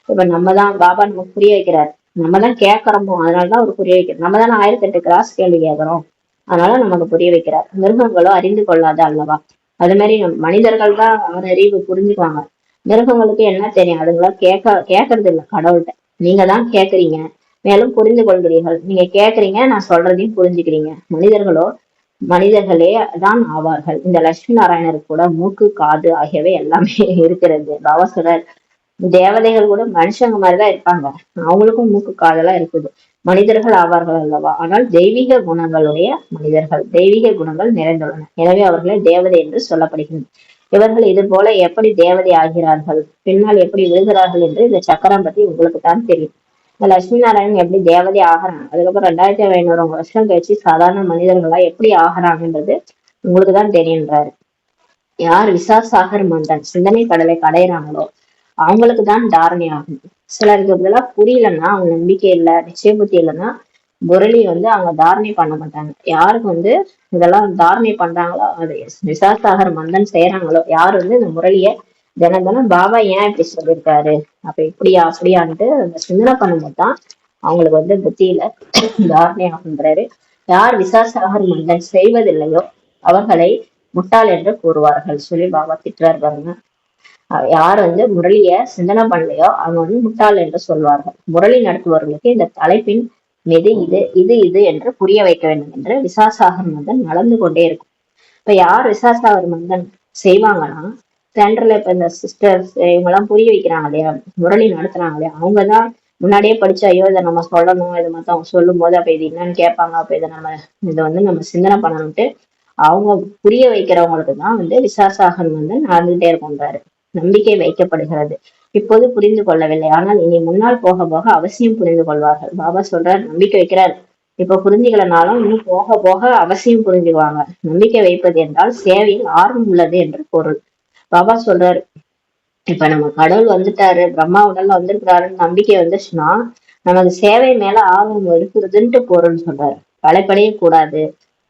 இப்ப நம்ம தான் பாபா நமக்கு புரிய வைக்கிறார். நம்ம தான் கேட்கிறோமோ, அதனாலதான் அவர் புரிய வைக்கிறார். நம்ம தானே 1008 கிராஸ் கேள்வி கேட்கிறோம், அதனால நமக்கு புரிய வைக்கிறார். மிருகங்களோ அறிந்து கொள்ளாத அல்லவா. அது மாதிரி மனிதர்கள் தான் அறிவு புரிஞ்சுக்குவாங்க. மிருகங்களுக்கு என்ன தெரியும், அதுங்களாம் கேட்கறது இல்லை கடவுள்கிட்ட. நீங்க தான் கேக்குறீங்க, மேலும் புரிந்து கொள்கிறீர்கள். நீங்க கேக்குறீங்க, நான் சொல்றதையும் புரிஞ்சுக்கிறீங்க. மனிதர்களே தான் ஆவார்கள். இந்த லட்சுமி நாராயணருக்கு கூட மூக்கு, காது ஆகியவை எல்லாமே இருக்கிறது. பாபா சொல்றார், தேவதைகள் கூட மனுஷங்க மாதிரிதான் இருப்பாங்க, அவங்களுக்கும் மூக்கு காதெல்லாம் இருக்குது. மனிதர்கள் ஆவார்கள் அல்லவா, ஆனால் தெய்வீக குணங்களுடைய மனிதர்கள், தெய்வீக குணங்கள் நிறைந்துள்ளன. எனவே அவர்களே தேவதை என்று சொல்லப்படுகிறது. இவர்கள் இது போல எப்படி தேவதை ஆகிறார்கள், பின்னால் எப்படி விழுகிறார்கள் என்று இந்த சக்கரம் பத்தி உங்களுக்கு தான் தெரியும். இந்த லட்சுமி நாராயணன் எப்படி தேவதை ஆகிறாங்க, அதுக்கப்புறம் 2500 வருஷம் கழிச்சு சாதாரண மனிதர்களா எப்படி ஆகிறாங்கன்றது உங்களுக்கு தான் தெரியுன்றாரு. யார் விசாசாகர் மந்தன் சிந்தனை கடலை கடையிறாங்களோ அவங்களுக்கு தான் தாரணை ஆகும். சிலருக்கு இதெல்லாம் புரியலன்னா, அவங்க நம்பிக்கை இல்லை, நிச்சய புத்தி இல்லைன்னா முரளி வந்து அவங்க தாரணை பண்ண மாட்டாங்க. யாருக்கு வந்து இதெல்லாம் தாரணை பண்றாங்களோ, அது விசாசாகர் மந்தன் செய்யறாங்களோ, யார் வந்து இந்த முரளிய தினம் தினம் பாபா ஏன் இப்படி சொல்லியிருக்காரு, அப்ப இப்படியா அப்படியான்ட்டு அந்த சிந்தனை பண்ணும்போது தான் அவங்களுக்கு வந்து புத்தியில தாரணை ஆகுன்றாரு. யார் விசாசாகர் மந்தன் செய்வதில்லையோ அவர்களை முட்டாள் என்று கூறுவார்கள் சொல்லி பாபா திட்டுறாரு பாருங்க. யார் வந்து முரளிய சிந்தனை பண்ணலையோ அவங்க வந்து முட்டாள் என்று சொல்வார்கள். முரளி நடத்துபவர்களுக்கு இந்த தலைப்பின் மீது இது இது இது என்று புரிய வைக்க வேண்டும் என்று விசாசாகர் மந்தன் நடந்து கொண்டே இருக்கும். இப்ப யார் விசாசாகர் மந்தன் செய்வாங்கன்னா, சென்டர்ல இப்ப இந்த சிஸ்டர்ஸ் இவங்க எல்லாம் புரிய வைக்கிறாங்க இல்லையா, முரளி நடத்துறாங்க இல்லையா, அவங்கதான் முன்னாடியே படிச்சு ஐயோ இதை நம்ம சொல்லணும், இதை மொத்தம் அவங்க சொல்லும் போது அப்ப இது என்னன்னு கேட்பாங்க, அப்ப இதை வந்து நம்ம சிந்தனை பண்ணணும்ட்டு அவங்க புரிய வைக்கிறவங்களுக்கு தான் வந்து விசாசாகர் மந்தன் நடந்துகிட்டே இருக்கும்ன்றாரு. நம்பிக்கை வைக்கப்படுகிறது. இப்போது புரிந்து கொள்ளவில்லை, ஆனால் இனி முன்னால் போக போக அவசியம் புரிந்து கொள்வார்கள். பாபா சொல்றார், நம்பிக்கை வைக்கிறார், இப்ப புரிஞ்சுக்கலனாலும் இன்னும் போக போக அவசியம் புரிஞ்சுக்குவாங்க. நம்பிக்கை வைப்பது என்றால் சேவையில் ஆர்வம் உள்ளது என்று பொருள். பாபா சொல்றாரு, இப்ப நம்ம கடவுள் வந்துட்டாரு, பிரம்மா உடல்ல வந்திருக்கிறாருன்னு நம்பிக்கை வந்துச்சுன்னா நமக்கு சேவை மேல ஆர்வம் இருக்குதுன்ட்டு பொருள்னு சொல்றாரு. களைப்படைய கூடாது,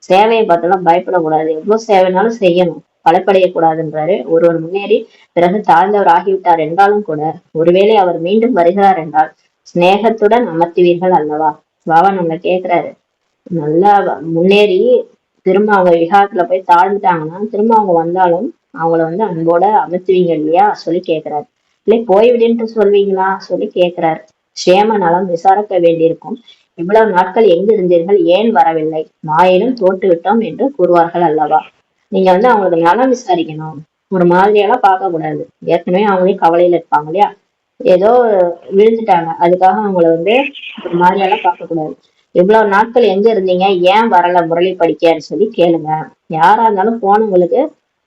சேவையை பார்த்தெல்லாம் பயப்படக்கூடாது, எவ்வளவு சேவைனாலும் செய்யணும், களைப்படைய கூடாதுன்றாரு. ஒருவர் முன்னேறி பிறகு தாழ்ந்தவர் ஆகிவிட்டார் என்றாலும் கூட ஒருவேளை அவர் மீண்டும் வருகிறார் என்றால் சிநேகத்துடன் அமர்த்துவீர்கள் அல்லவா. பாபா நம்மள கேக்குறாரு, நல்லா முன்னேறி திரும்ப அவங்க விகாரத்துல போய் தாழ்ந்துட்டாங்கன்னா திரும்ப அவங்க வந்தாலும் அவங்கள அன்போட அமர்த்துவீங்க இல்லையா சொல்லி கேக்குறாரு. இல்லை போய்விடுன்ட்டு சொல்வீங்களா சொல்லி கேக்குறாரு. சேம நலம் விசாரிக்க வேண்டியிருக்கும், இவ்வளவு நாட்கள் எங்கு இருந்தீர்கள், ஏன் வரவில்லை, மாயிலும் தோட்டு விட்டோம் என்று கூறுவார்கள் அல்லவா. நீங்க அவங்களுக்கு நலம் விசாரிக்கணும், ஒரு மாதிரியெல்லாம் பார்க்க கூடாது. ஏற்கனவே அவங்களே கவலையில இருப்பாங்க இல்லையா, ஏதோ விழுந்துட்டாங்க, அதுக்காக அவங்கள ஒரு மாதிரியெல்லாம் பார்க்க கூடாது. இவ்வளவு நாட்கள் எங்க இருந்தீங்க, ஏன் வரல முரளி படிக்கன்னு சொல்லி கேளுங்க. யாரா இருந்தாலும் போனவங்களுக்கு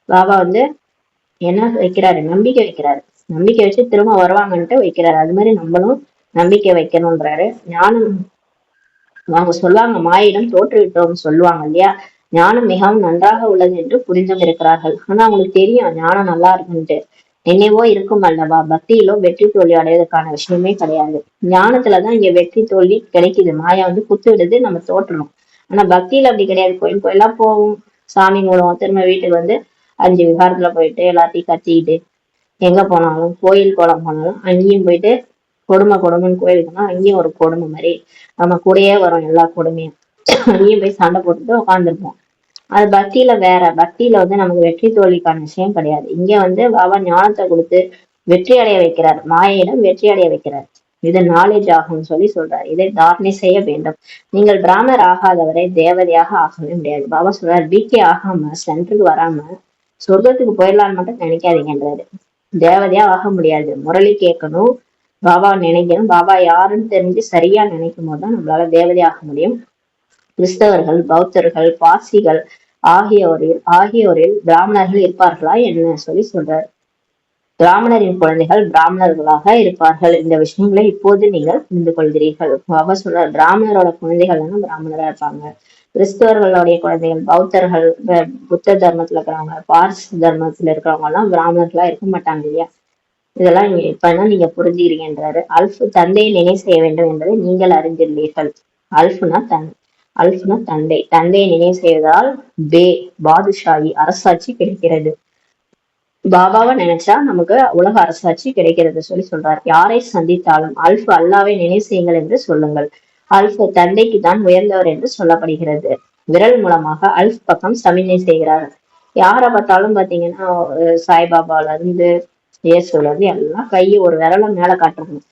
பாபா என்ன வைக்கிறாரு, நம்பிக்கை வைக்கிறாரு. நம்பிக்கை வச்சு திரும்ப வருவாங்கன்ட்டு வைக்கிறாரு. அது மாதிரி நம்மளும் நம்பிக்கை வைக்கணும்ன்றாரு. ஞானம் அவங்க சொல்லுவாங்க, மாயிடம் தோற்றுவிட்டோம்னு சொல்லுவாங்க இல்லையா, ஞானம் மிகவும் நன்றாக உள்ளது என்று புரிந்தும் இருக்கிறார்கள். ஆனா அவங்களுக்கு தெரியும் ஞானம் நல்லா இருக்குன்ட்டு. நினைவோ இருக்கும் அல்லவா, பக்தியிலோ வெற்றி தோல்வி அடைவதற்கான விஷயமே கிடையாது. ஞானத்துலதான் இங்க வெற்றி தோல்வி கிடைக்குது. மாயா குத்து விடுது, நம்ம தோற்றணும். ஆனா பக்தியில அப்படி கிடையாது. கோயில் கோயிலா போவோம், சாமி மூலம் திரும்ப வீட்டுக்கு 5 விகாரத்துல போயிட்டு எல்லாத்தையும் கத்திக்கிட்டு, எங்க போனாலும் கோயில் குளம் போனாலும் அங்கேயும் போயிட்டு கொடுமைன்னு கோயிலுக்கு போனா அங்கேயும் ஒரு கொடுமை மாதிரி நம்ம கூடயே வரும் எல்லா கொடுமையும். அங்கேயும் போய் சண்டை போட்டுட்டு உட்காந்துருப்போம். அது பக்தியில வேற. பக்தியில நமக்கு வெற்றி தோல்விக்கான விஷயம் கிடையாது. இங்க பாபா ஞானத்தை கொடுத்து வெற்றி அடைய வைக்கிறார், மாயையிடம் வெற்றி அடைய வைக்கிறார். இது நாலேஜ் ஆகும்னு சொல்லி சொல்றாரு. இதை தாரணை செய்ய வேண்டும். நீங்கள் பிராமணர் ஆகாதவரை தேவதையாக ஆகவே முடியாது. பாபா சொல்றாரு, பிகே ஆகாம சென்டருக்கு வராம சொர்க்கத்துக்கு போயிடலான்னு மட்டும் நினைக்காதீங்கன்றாரு. தேவதையா ஆக முடியாது. முரளி கேட்கணும், பாபா நினைக்கணும். பாபா யாருன்னு தெரிஞ்சு சரியா நினைக்கும் போதுதான் நம்மளால தேவதை ஆக முடியும். கிறிஸ்தவர்கள், பௌத்தர்கள், பாசிகள் ஆகியோரில் பிராமணர்கள் இருப்பார்களா என்ன சொல்லி சொல்றாரு. பிராமணரின் குழந்தைகள் பிராமணர்களாக இருப்பார்கள். இந்த விஷயங்களை இப்போது நீங்கள் புரிந்து கொள்கிறீர்கள். பாபா சொல்றார், பிராமணரோட குழந்தைகள் பிராமணரா இருப்பாங்க, கிறிஸ்தவர்களுடைய குழந்தைகள், பௌத்தர்கள், புத்த தர்மத்துல இருக்கிறவங்க, பார்ஸ் தர்மத்துல இருக்கிறவங்க எல்லாம் பிராமணர்களா இருக்க மாட்டாங்க இல்லையா. இதெல்லாம் இப்பதான் நீங்க புரிஞ்சுக்கிறீங்கன்றாரு. அல்ஃப் தந்தையை நினை செய்ய வேண்டும் என்பதை நீங்கள் அறிந்துள்ளீர்கள். அல்ஃப்னா தந்தை. தந்தையை நினைவு செய்வதால் பாதுஷாயி அரசாட்சி கிடைக்கிறது. பாபாவை நினைச்சா நமக்கு உலக அரசாட்சி கிடைக்கிறது சொல்லி சொல்றார். யாரை சந்தித்தாலும் அல்ஃப் அல்லாவை நினைவு செய்யுங்கள் என்று சொல்லுங்கள். அல்ஃப் தந்தைக்கு தான் உயர்ந்தவர் என்று சொல்லப்படுகிறது. விரல் மூலமாக அல்ஃப் பக்கம் சமிஞ்சை செய்கிறார். யாரை பார்த்தாலும் பாத்தீங்கன்னா சாய்பாபால இருந்து இயேசுல இருந்து எல்லாம் கையை ஒரு விரலை மேல காட்டணும்.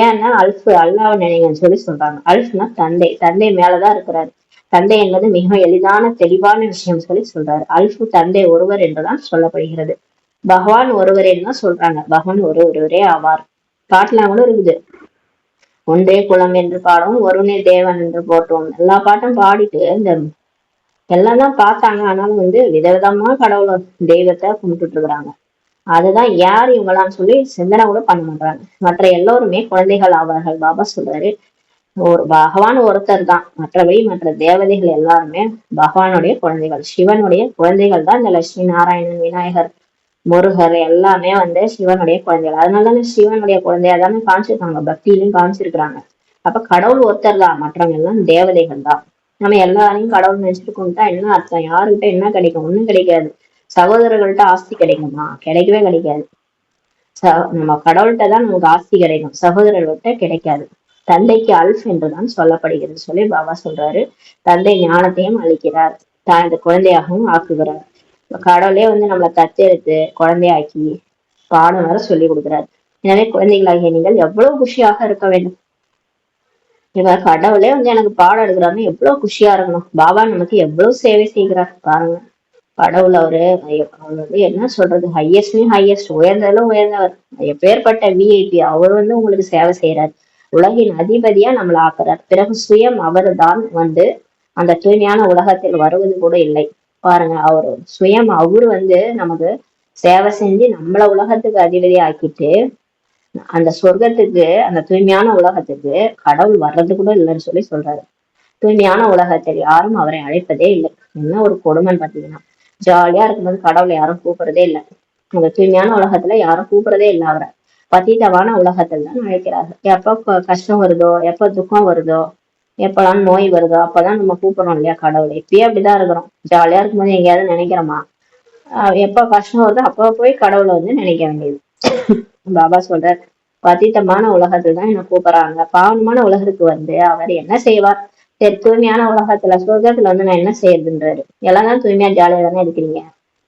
ஏன்னா அல்ஃப் அல்லாவை நினைங்கன்னு சொல்லி சொல்றாங்க. அல்ஃப்னா தந்தை. தந்தை மேலதான் இருக்கிறாரு. தந்தை என்பது மிக எளிதான தெளிவான விஷயம் சொல்லி சொல்றாரு. அல்ஃப் தந்தை ஒருவர் என்றுதான் சொல்லப்படுகிறது. பகவான் ஒருவரேன்னு தான் சொல்றாங்க. பகவான் ஒருவரே ஆவார். பாட்டுல கூட இருக்குது, ஒன்றே குலம் என்று பாடவும் ஒருவனே தேவன் என்று போட்டோம். எல்லா பாட்டும் பாடிட்டு இந்த எல்லாம் தான் பார்த்தாங்க. ஆனாலும் விதவிதமா கடவுளை தெய்வத்தை கும்பிட்டுட்டு இருக்கிறாங்க. அதுதான் யார் இவங்களான்னு சொல்லி சிந்தனை கூட பண்ண மாட்டாங்க. மற்ற எல்லோருமே குழந்தைகள் ஆவார்கள். பாபா சொல்றாரு, ஒரு பகவான் ஒருத்தர் தான், மற்றபடி மற்ற தேவதைகள் எல்லாருமே பகவானுடைய குழந்தைகள், சிவனுடைய குழந்தைகள் தான். இந்த லட்சுமி நாராயணன், விநாயகர், முருகர் எல்லாமே சிவனுடைய குழந்தைகள். அதனாலதானே சிவனுடைய குழந்தையா தானே காமிச்சிருக்காங்க, பக்தியிலும் காமிச்சிருக்கிறாங்க. அப்ப கடவுள் ஒருத்தர் தான், மற்றவங்க எல்லாம் தேவதைகள் தான். நம்ம எல்லாரையும் கடவுள் நினைச்சிட்டு கொண்டா என்ன அர்த்தம்? யாருக்கிட்ட என்ன கிடைக்கும்? ஒண்ணும் கிடைக்காது. சகோதரர்கள்ட்ட ஆஸ்தி கிடைக்குமா? கிடைக்கவே கிடைக்காது. நம்ம கடவுள்கிட்ட தான் நமக்கு ஆஸ்தி கிடைக்கும், சகோதரர்கள்ட்ட கிடைக்காது. தந்தைக்கு அல்ஃப் என்றுதான் சொல்லப்படுகிறது சொல்லி பாபா சொல்றாரு. தந்தை ஞானத்தையும் அளிக்கிறார், தனது குழந்தையாகவும் ஆக்குகிறார். கடவுளே நம்மளை தத்தெடுத்து குழந்தையாக்கி பாடம் வர சொல்லி கொடுக்கிறார். எனவே குழந்தைகளாகிய நீங்கள் எவ்வளவு குஷியாக இருக்க வேண்டும். இவர் கடவுளே எனக்கு பாடம் எடுக்கிறாருன்னு எவ்வளவு குஷியா இருக்கணும். பாபா நமக்கு எவ்வளவு சேவை செய்கிறார் பாருங்க. கடவுள் அவரு என்ன சொல்றது, ஹையஸ்ட்லயும் ஹையஸ்ட், உயர்ந்ததுல உயர்ந்தவர். எப்பேற்பட்ட விஐபி அவர் உங்களுக்கு சேவை செய்யறார். உலகின் அதிபதியா நம்மளை ஆக்குறார். பிறகு சுயம் அவரு தான் அந்த தூய்மையான உலகத்தில் வருவது கூட இல்லை. பாருங்க, அவரு சுயம் அவரு நமக்கு சேவை செஞ்சு நம்மள உலகத்துக்கு அதிபதி ஆக்கிட்டு அந்த சொர்க்கத்துக்கு, அந்த தூய்மையான உலகத்துக்கு கடவுள் வர்றது கூட இல்லைன்னு சொல்லி சொல்றாரு. தூய்மையான உலகத்தில் யாரும் அவரை அழைப்பதே இல்லை. என்ன ஒரு கொடுமைன்னு பாத்தீங்கன்னா, ஜாலியா இருக்கும்போது கடவுளை யாரும் கூப்பிடுறதே இல்லை. அந்த தூய்மையான உலகத்துல யாரும் கூப்பிடுறதே இல்லை அவரை. பதீதமான உலகத்தில் தான் அழைக்கிறார்கள். எப்ப கஷ்டம் வருதோ, எப்ப துக்கம் வருதோ, எப்பெல்லாம் நோய் வருதோ அப்பதான் நம்ம கூப்பிடுறோம் இல்லையா கடவுளை. இப்பயே அப்படிதான் இருக்கிறோம். ஜாலியா இருக்கும்போது எங்கேயாவது நினைக்கிறோமா? எப்ப கஷ்டம் வருதோ அப்ப போய் கடவுளை வந்து நினைக்க வேண்டியது. பாபா சொல்றார், பதீதமான உலகத்துல தான் என்ன கூப்பிடுறாங்க. பாவனமான உலகத்துக்கு வந்து அவர் என்ன செய்வார்? சரி, தூய்மையான உலகத்துல சொர்க்கத்துல வந்து நான் என்ன செய்யறதுன்றாரு. எல்லாம் தான் தூய்மையா ஜாலியா தானே இருக்கிறீங்க,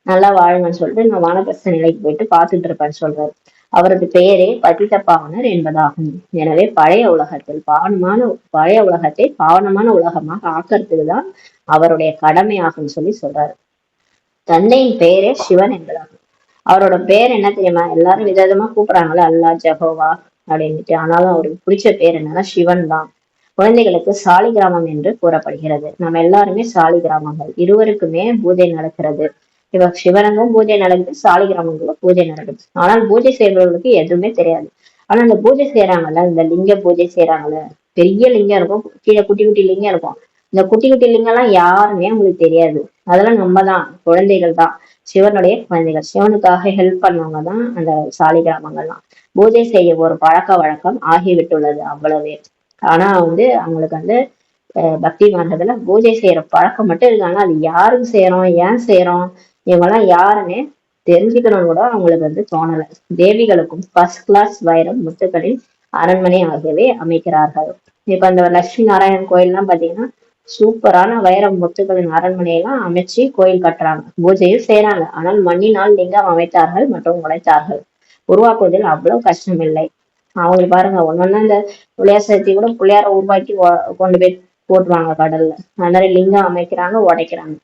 நல்லா வாழுங்கன்னு சொல்லிட்டு நான் வானப்பிரஸ்த நிலைக்கு போயிட்டு பார்த்துட்டு இருப்பேன்னு சொல்றாரு. அவரது பெயரே பதித்த பாவனர் என்பதாகும். எனவே பழைய உலகத்தை பாவனமான உலகமாக ஆக்கிறதுக்கு தான் அவருடைய கடமையாகும் சொல்லி சொல்றாரு. தந்தையின் பெயரே சிவன் என்பதாகும். அவரோட பேர் என்ன தெரியுமா? எல்லாரும் விதவிதமா கூப்பிடுறாங்களே, அல்லா, ஜெகோவா அப்படின்ட்டு. ஆனாலும் அவருக்கு பிடிச்ச பேர் என்னன்னா சிவன் தான். குழந்தைகளுக்கு சாலி கிராமம் என்று கூறப்படுகிறது. நம்ம எல்லாருமே சாலி கிராமங்கள். இருவருக்குமே பூஜை நடக்கிறது. இவ சிவனுக்கும் பூஜை நடக்குது, சாலி கிராமங்களும் பூஜை நடக்குது. ஆனால் பூஜை செய்பவர்களுக்கு எதுவுமே தெரியாது. ஆனா இந்த பூஜை செய்யறாங்கல்ல, இந்த லிங்க பூஜை செய்யறாங்கல்ல, பெரிய லிங்கம் இருக்கும், கீழே குட்டி குட்டி லிங்கம் இருக்கும். இந்த குட்டி குட்டி லிங்கம் எல்லாம் யாருமே உங்களுக்கு தெரியாது. அதெல்லாம் நம்ம தான், குழந்தைகள் தான், சிவனுடைய குழந்தைகள். சிவனுக்காக ஹெல்ப் பண்ணவங்க தான் அந்த சாலி கிராமங்கள்லாம். பூஜை செய்ய ஒரு பழக்க வழக்கம் ஆகிவிட்டுள்ளது, அவ்வளவே. ஆனா வந்து அவங்களுக்கு வந்து பக்தி மார்க்கத்துல பூஜை செய்யற பழக்கம் மட்டும் இருக்கு. ஆனா அது யாருக்கு செய்யறோம், ஏன் செய்யறோம், இவங்கெல்லாம் யாருன்னு தெரிஞ்சுக்கணும் கூட அவங்களுக்கு வந்து தோணல. தேவிகளுக்கும் ஃபர்ஸ்ட் கிளாஸ் வைரம் முத்துக்களின் அரண்மனை ஆகியவை அமைக்கிறார்கள். இப்ப அந்த லட்சுமி நாராயணன் கோயில் எல்லாம் பாத்தீங்கன்னா சூப்பரான வைரம் முத்துக்களின் அரண்மனையெல்லாம் அமைச்சு கோயில் கட்டுறாங்க, பூஜையும் செய்யறாங்க. ஆனால் மண்ணினால் லிங்கம் அமைத்தார்கள் மற்றும் உழைத்தார்கள். உருவாக்குவதில் அவ்வளவு கஷ்டம் இல்லை. அவங்களுக்கு பாருங்க, ஒன்னொன்னா இந்த புள்ளையார் சதுர்த்தி கூட பிள்ளையார உருவாக்கி கொண்டு போய் போட்டுருவாங்க கடல்ல. அந்த மாதிரி லிங்கம் அமைக்கிறாங்க, உடைக்கிறாங்க.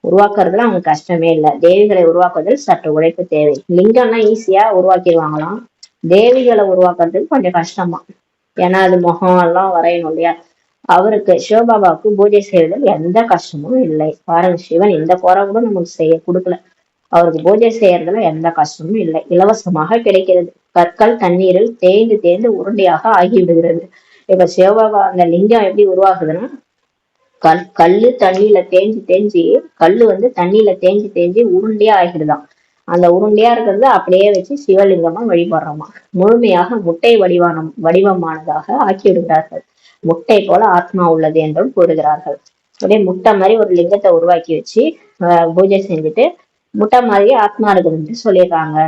உருவாக்குறதுல அவங்க கஷ்டமே இல்லை. தேவிகளை உருவாக்குவதில் சற்று உழைப்பு தேவை. லிங்கம்னா ஈஸியா உருவாக்கிடுவாங்களாம், தேவிகளை உருவாக்குறதுக்கு கொஞ்சம் கஷ்டமா. ஏன்னா அது முகம் எல்லாம் வரையணும் இல்லையா. அவருக்கு சிவபாபாவுக்கு பூஜை செய்வதில் எந்த கஷ்டமும் இல்லை. பாருங்க, சிவன் இந்த குறை கூட நமக்கு செய்ய கொடுக்கல. அவருக்கு பூஜை செய்யறதுல எந்த கஷ்டமும் இல்லை, இலவசமாக கிடைக்கிறது. கற்கள் தண்ணீரில் தேய்ந்து தேய்ந்து உருண்டையாக ஆகிவிடுகிறது. இப்ப சிவபாபா அந்த லிங்கம் எப்படி உருவாகுதுன்னா, கல்லு தண்ணியில தேஞ்சு தேஞ்சு, கல்லு வந்து தண்ணியில தேஞ்சு தேஞ்சு உருண்டையா ஆகிடுதான். அந்த உருண்டையா இருக்கிறது அப்படியே வச்சு சிவலிங்கமா வழிபடுறோமா. முழுமையாக முட்டை வடிவமானதாக ஆக்கி விடுகிறார்கள். முட்டை போல ஆத்மா உள்ளது என்றும் கூறுகிறார்கள். அப்படியே முட்டை மாதிரி ஒரு லிங்கத்தை உருவாக்கி வச்சு பூஜை செஞ்சுட்டு முட்டை மாதிரி ஆத்மா இருக்குதுன்னு சொல்லிடுறாங்க.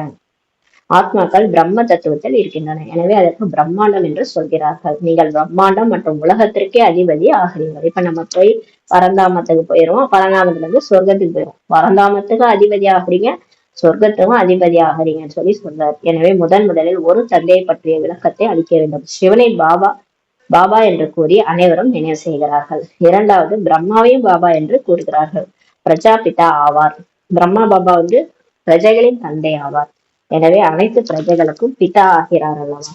ஆத்மாக்கள் பிரம்ம தத்துவத்தில் இருக்கின்றன, எனவே அதற்கு பிரம்மாண்டம் என்று சொல்கிறார்கள். நீங்கள் பிரம்மாண்டம் மற்றும் உலகத்திற்கே அதிபதி ஆகிறீர்கள். இப்ப நம்ம போய் பரந்தாமத்துக்கு போயிடுவோம், பரந்தாமத்துல இருந்து சொர்க்கத்துக்கு போயிடும். பரந்தாமத்துக்கு அதிபதி ஆகிறீங்க, சொர்க்கத்துக்கும் அதிபதி ஆகிறீங்கன்னு சொல்லி சொல்றாரு. எனவே முதலில் ஒரு தந்தையை பற்றிய விளக்கத்தை அளிக்க வேண்டும். சிவனை பாபா பாபா என்று கூறி அனைவரும் நினைவு செய்கிறார்கள். இரண்டாவது, பிரம்மாவையும் பாபா என்று கூறுகிறார்கள். பிரஜாபிதா ஆவார். பிரம்மா பாபா வந்து பிரஜைகளின் தந்தை ஆவார். எனவே அனைத்து பிரஜைகளுக்கும் பிதா ஆகிறார் அல்லவா.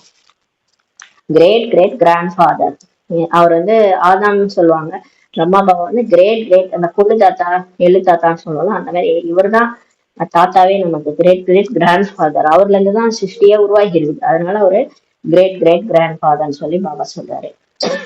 கிரேட் கிரேட் கிராண்ட் ஃபாதர், அவர் வந்து ஆதாம்னு சொல்லுவாங்க. பிரம்மா பாபா வந்து கிரேட் கிரேட், அந்த கொள்ளு தாத்தா எள்ளு தாத்தான்னு சொல்லுவாங்க. அந்த மாதிரி இவர் தான் தாத்தாவே நமக்கு. கிரேட் கிரேட் கிராண்ட் ஃபாதர், அவர்ல இருந்துதான் சிருஷ்டியே உருவாகி இருக்குது. அதனால ஒரு கிரேட் கிரேட் கிராண்ட் ஃபாதர்ன்னு சொல்லி பாபா சொல்றாரு.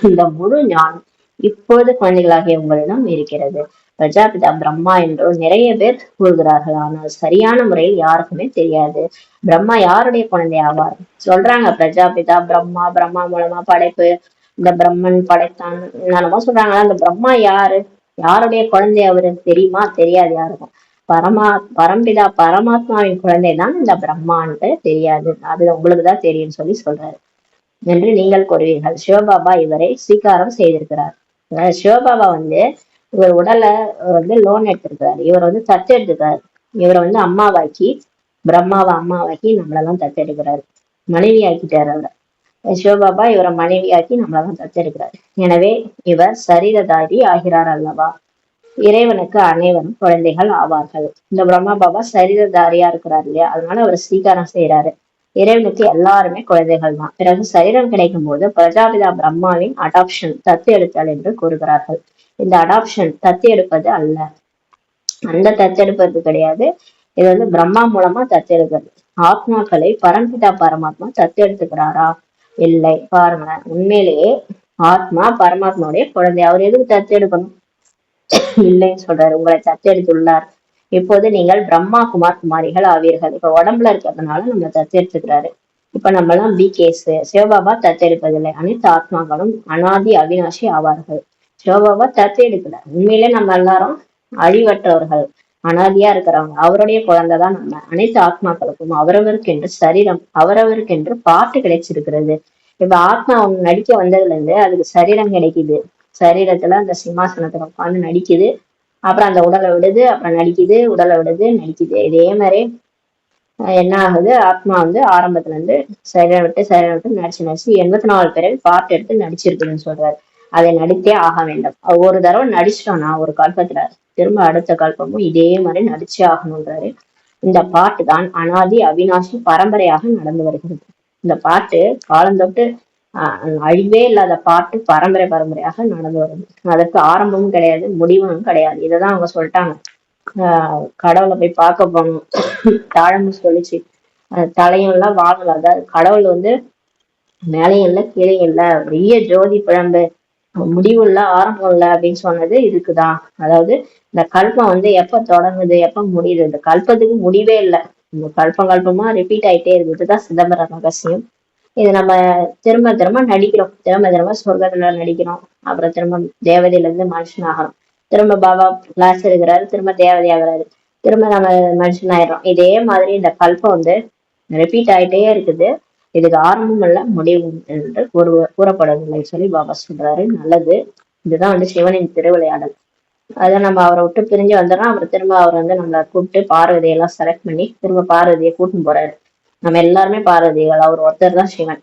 இந்த முழு ஞானம் இப்போது குழந்தைகளாகிய உங்களிடம் இருக்கிறது. பிரஜாபிதா பிரம்மா என்றும் நிறைய பேர் கூறுகிறார்கள், ஆனால் சரியான முறையில் யாருக்குமே தெரியாது. பிரம்மா யாருடைய குழந்தை ஆவார்? சொல்றாங்க பிரஜாபிதா பிரம்மா, பிரம்மா மூலமா படைப்பு, இந்த பிரம்மன் படைத்தான் என்னமோ சொல்றாங்க. அந்த பிரம்மா யாரு, யாருடைய குழந்தை அவரு தெரியுமா? தெரியாது யாருக்கும். பரம்பிதா பரமாத்மாவின் குழந்தை தான் இந்த பிரம்மான்ட்டு தெரியாது, அது உங்களுக்குதான் தெரியும்னு சொல்லி சொல்றாரு என்று நீங்கள் கூறுவீர்கள். சிவபாபா இவரை ஸ்வீகாரம் செய்திருக்கிறார். சிவபாபா வந்து இவர் உடலை வந்து லோன் எடுத்திருக்கிறாரு. இவர் வந்து தத்து எடுத்துக்கிறாரு. இவரை வந்து அம்மாவாக்கி, பிரம்மாவை அம்மாவாக்கி நம்மளெல்லாம் தத்தெடுக்கிறாரு, மனைவி ஆக்கிட்டாரு அவரை. சிவபாபா இவரை மனைவியாக்கி நம்மளெல்லாம் தத்தெடுக்கிறாரு. எனவே இவர் சரீரதாரி ஆகிறார் அல்லவா. இறைவனுக்கு அனைவரும் குழந்தைகள் ஆவார்கள். இந்த பிரம்மா பாபா சரீரதாரியா இருக்கிறார் இல்லையா, அதனால அவர் ஸ்வீகாரம் செய்யறாரு. இறைவனுக்கு எல்லாருமே குழந்தைகள் தான். பிறகு சரீரம் கிடைக்கும் போது பிரஜாபிதா பிரம்மாவின் அடாப்ஷன், தத்து எடுத்தல் என்று கூறுகிறார்கள். இந்த அடாப்ஷன் தத்து எடுப்பது அல்ல, அந்த தத்தெடுப்பது கிடையாது. இது வந்து பிரம்மா மூலமா தத்தெடுக்கிறது. ஆத்மாக்களை பரம்பிதா பரமாத்மா தத்தெடுத்துக்கிறாரா? இல்லை. பாருங்களேன், உண்மையிலேயே ஆத்மா பரமாத்மாவுடைய குழந்தை. அவர் எதுக்கு தத்தெடுக்கணும்? இல்லைன்னு சொல்றாரு. உங்களை தத்தெடுத்துள்ளார். இப்போது நீங்கள் பிரம்மா குமார் குமாரிகள் ஆவீர்கள். இப்ப உடம்புல இருக்கிறதுனால நம்ம தத்தெடுத்துக்கிறாரு. இப்ப நம்ம எல்லாம் பிகேஸ். சிவபாபா தத்தெடுப்பதில்லை. அனைத்து ஆத்மாக்களும் அனாதி அவினாசி ஆவார்கள். சிவபாபா தத்தெடுக்கல. உண்மையிலே நம்ம எல்லாரும் அழிவற்றவர்கள், அனாதியா இருக்கிறவங்க. அவருடைய குழந்தைதான் நம்ம. அனைத்து ஆத்மாக்களுக்கும் அவரவருக்கென்று சரீரம், அவரவருக்கென்று பாட்டு கிடைச்சிருக்கிறது. இப்ப ஆத்மா ஒண்ணு நடிக்க வந்ததுல இருந்து அதுக்கு சரீரம் கிடைக்குது. சரீரத்துல அந்த சிம்மாசனத்துல உட்காந்து நடிக்குது. அப்புறம் அந்த உடலை விடுது, அப்புறம் நடிக்குது, உடலை விடுது, நடிக்குது. இதே மாதிரி என்ன ஆகுது, ஆத்மா வந்து ஆரம்பத்துல இருந்து சரீரம் விட்டு நடிச்சு நடிச்சு 84 பேரை பாட்டு எடுத்து நடிச்சிருக்குதுன்னு சொல்றாரு. அதை நடித்தே ஆக வேண்டும். ஒரு தடவை நடிச்சிட்டோம்னா ஒரு கல்பத்துல திரும்ப அடுத்த கல்பமும் இதே மாதிரி நடிச்சே ஆகணுன்றாரு. இந்த பாட்டு தான் அனாதி அவினாசி பரம்பரையாக நடந்து வருகிறது. இந்த பாட்டு காலந்தொட்டு அழிவே இல்லாத பாட்டு பரம்பரை பரம்பரையாக நடந்து வருது. அதற்கு ஆரம்பமும் கிடையாது, முடிவும் கிடையாது. இததான் அவங்க சொல்லிட்டாங்க. கடவுளை போய் பார்க்க போகணும், தாழம்பு சொல்லிச்சு. தலையும் இல்ல வாழல. அதாவது கடவுள் வந்து மேலையும் இல்ல கீழையும் இல்ல, பெரிய ஜோதி பிழம்பு, முடிவு இல்ல ஆரம்பம் இல்ல அப்படின்னு சொன்னது இதுக்குதான். அதாவது இந்த கல்பம் வந்து எப்ப தொடங்குது எப்ப முடியுது, இந்த கல்பத்துக்கு முடிவே இல்லை. இந்த கல்பமா ரிப்பீட் ஆயிட்டே இருக்கு. இதுதான் சிதம்பரம் ரகசியம். இது நம்ம திரும்ப திரும்ப நடிக்கிறோம். திரும்ப சொர்க்கத்துல நடிக்கிறோம். அப்புறம் திரும்ப தேவதையில இருந்து மனுஷன் ஆகிறோம். திரும்ப பாபா கிளாஸ் எடுக்கிறாரு, திரும்ப தேவதை ஆகுறாரு, திரும்ப நம்ம மனுஷன் ஆயிடுறோம். இதே மாதிரி இந்த கல்பம் வந்து ரிப்பீட் ஆயிட்டே இருக்குது. இதுக்கு ஆரம்பம் இல்ல முடிவும் என்று கூறப்படவில்லை சொல்லி பாபா சொல்றாரு. நல்லது. இதுதான் வந்து சிவனின் திருவிளையாடல். அதை நம்ம அவரை விட்டு பிரிஞ்சு வந்துடுறோம். அப்புறம் திரும்ப அவர் வந்து நம்மளை கூப்பிட்டு பார்வதியெல்லாம் செலக்ட் பண்ணி திரும்ப பார்வதியை கூட்டின்னு போறாரு. நம்ம எல்லாருமே பார்வதிகள், அவர் ஒருத்தர் தான் சிவன்.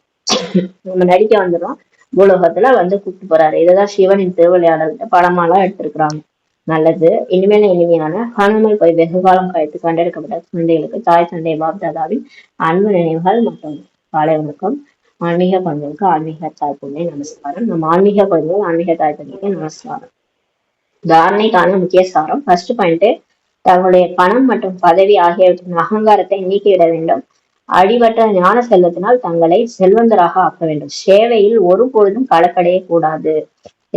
நம்ம நடிக்க வந்துடும். பூலோகத்துல வந்து கூப்பிட்டு போறாரு. இதுதான் சிவனின் திருவிளையாடல். படமாலாம் எடுத்திருக்கிறாங்க. நல்லது. இனிமையான காணாமல் போய் வெகு காலம் கழித்து கண்டெடுக்கப்பட்ட குழந்தைகளுக்கு தாய் தந்தை பாப்தாதாவின் அன்பு நினைவுகள் மற்றும் காலை வணக்கம். ஆன்மீக குழந்தைகளுக்கு ஆன்மீக தாய் தந்தை நமஸ்காரம். நம்ம ஆன்மீக குழந்தைகள் ஆன்மீக தாய் தந்தைக்கு நமஸ்காரம். தாரணைக்கான முக்கிய சாரம். ஃபர்ஸ்ட் பாயிண்ட், தங்களுடைய பணம் மற்றும் பதவி ஆகியவற்றின் அகங்காரத்தை நீக்கிவிட வேண்டும். அடிபட்ட ஞான செல்வத்தினால் தங்களை செல்வந்தராக ஆக்க வேண்டும். சேவையில் ஒரு பொழுதும் கலக்கடைய கூடாது.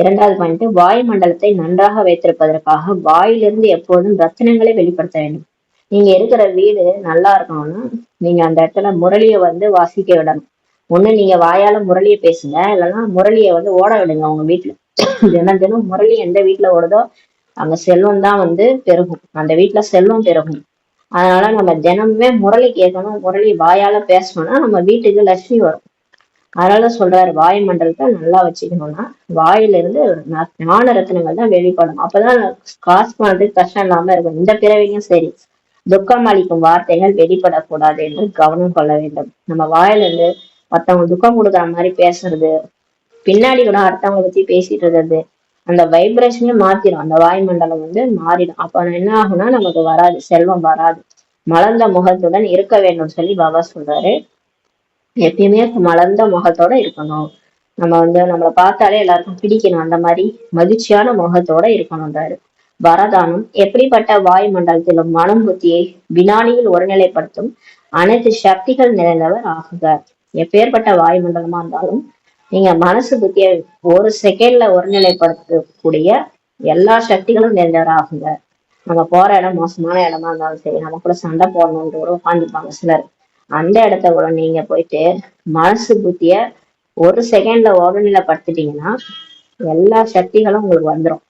இரண்டாவது பாயிண்ட், வாயு மண்டலத்தை நன்றாக வைத்திருப்பதற்காக வாயிலிருந்து எப்போதும் ரத்தினங்களை வெளிப்படுத்த வேண்டும். நீங்க இருக்கிற வீடு நல்லா இருக்கணும்னா நீங்க அந்த இடத்துல முரளியை வந்து வாசிக்க விடணும். ஒண்ணு நீங்க வாயால முரளியை பேசுங்க, இல்லைன்னா முரளியை வந்து ஓட விடுங்க உங்க வீட்டுல. தினம் முரளி எந்த வீட்டுல ஓடுதோ அங்க செல்வம் தான் வந்து பெருகும். அந்த வீட்டுல செல்வம் பெருகும். அதனால நம்ம தினமுமே முரளி கேட்கணும். முரளி வாயால பேசணும்னா நம்ம வீட்டுக்கு லட்சுமி வரும். அதனால சொல்றாரு வாயு மண்டலத்தை நல்லா வச்சுக்கணும்னா வாயிலிருந்து ஞான ரத்தினங்கள் தான் வெளிப்படும். அப்பதான் காசு பணத்துக்கு கஷ்டம் இல்லாம இருக்கும். இந்த பிறவியும் சரி, துக்கம் அளிக்கும் வார்த்தைகள் வெளிப்படக்கூடாது என்று கவனம் கொள்ள வேண்டும். நம்ம வாயிலிருந்து மத்தவங்க துக்கம் கொடுக்குற மாதிரி பேசுறது, பின்னாடி கூட அடுத்தவங்களை பத்தி பேசிட்டு இருக்கிறது, அந்த வைப்ரேஷனே மாத்திடும். அந்த வாயுமண்டலம் வந்து மாறிடும். அப்ப என்ன ஆகும்னா நமக்கு வராது, செல்வம் வராது. மலர்ந்த முகத்துடன் இருக்க வேண்டும் சொல்லி பாபா சொல்றாரு. எப்பயுமே மலர்ந்த முகத்தோட இருக்கணும். நம்ம வந்து நம்மளை பார்த்தாலே எல்லாருக்கும் பிடிக்கணும். அந்த மாதிரி மகிழ்ச்சியான முகத்தோட இருக்கணும்ன்றாரு. வரதானம், எப்படிப்பட்ட வாயு மண்டலத்திலும் மனம் புத்தியை வினாடியில் ஒருநிலைப்படுத்தும் அனைத்து சக்திகள் நிறைந்தவர் ஆகுக. எப்பேற்பட்ட வாயு மண்டலமா இருந்தாலும் நீங்க மனசு புத்திய ஒரு செகண்ட்ல ஒருநிலைப்படுத்தக்கூடிய எல்லா சக்திகளும் நிறைந்தவர் ஆகுங்க. நம்ம போற இடம் மோசமான இடமா இருந்தாலும் சரி, நம்ம கூட சண்டை போடணும்னு கூட உட்காந்துருப்பாங்க சிலர். அந்த இடத்த கூட நீங்க போயிட்டு மனசு புத்திய ஒரு செகண்ட்ல ஒருநிலைப்படுத்திட்டீங்கன்னா எல்லா சக்திகளும் உங்களுக்கு வந்துடும்.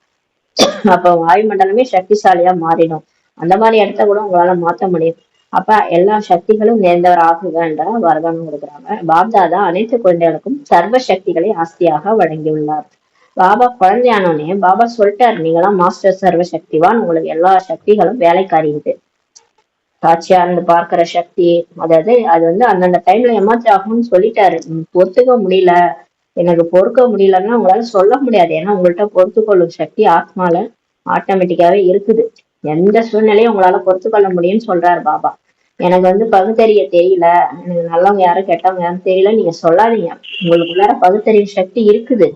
அப்ப வாயுமண்டலமே சக்திசாலியா மாறிடும். அந்த மாதிரி இடத்த கூட உங்களால மாத்த முடியும். அப்ப எல்லா சக்திகளும் நிறைந்தவர் ஆகுகன்ற வரதானம் கொடுக்குறாங்க. பாப்தாதா அனைத்து குழந்தைகளுக்கும் சர்வ சக்திகளை ஆஸ்தியாக வழங்கியுள்ளார். பாபா குழந்தையானோடனே பாபா சொல்லிட்டாரு, நீங்களாம் மாஸ்டர் சர்வ சக்திவான், உங்களுக்கு எல்லா சக்திகளும் வேலைக்காரிது. காட்சியா இருந்து பார்க்கிற சக்தி, அதாவது அது வந்து அந்தந்த டைம்ல ஏமாத்தி ஆகணும்னு சொல்லிட்டாரு. பொறுத்துக்க முடியல, எனக்கு பொறுக்க முடியலன்னா உங்களால சொல்ல முடியாது. ஏன்னா உங்கள்கிட்ட பொறுத்து கொள்ளும் சக்தி ஆத்மால ஆட்டோமேட்டிக்காவே இருக்குது. எந்த சூழ்நிலையும் உங்களால பொறுத்து கொள்ள முடியும்னு சொல்றாரு பாபா. எனக்கு வந்து பகுத்தறிய தெரியல, எனக்கு நல்லவங்க யாரும் கெட்டவங்க யாரும் தெரியல நீங்க சொல்லாதீங்க. உங்களுக்குள்ளார பகுத்தறிவு சக்தி இருக்குது.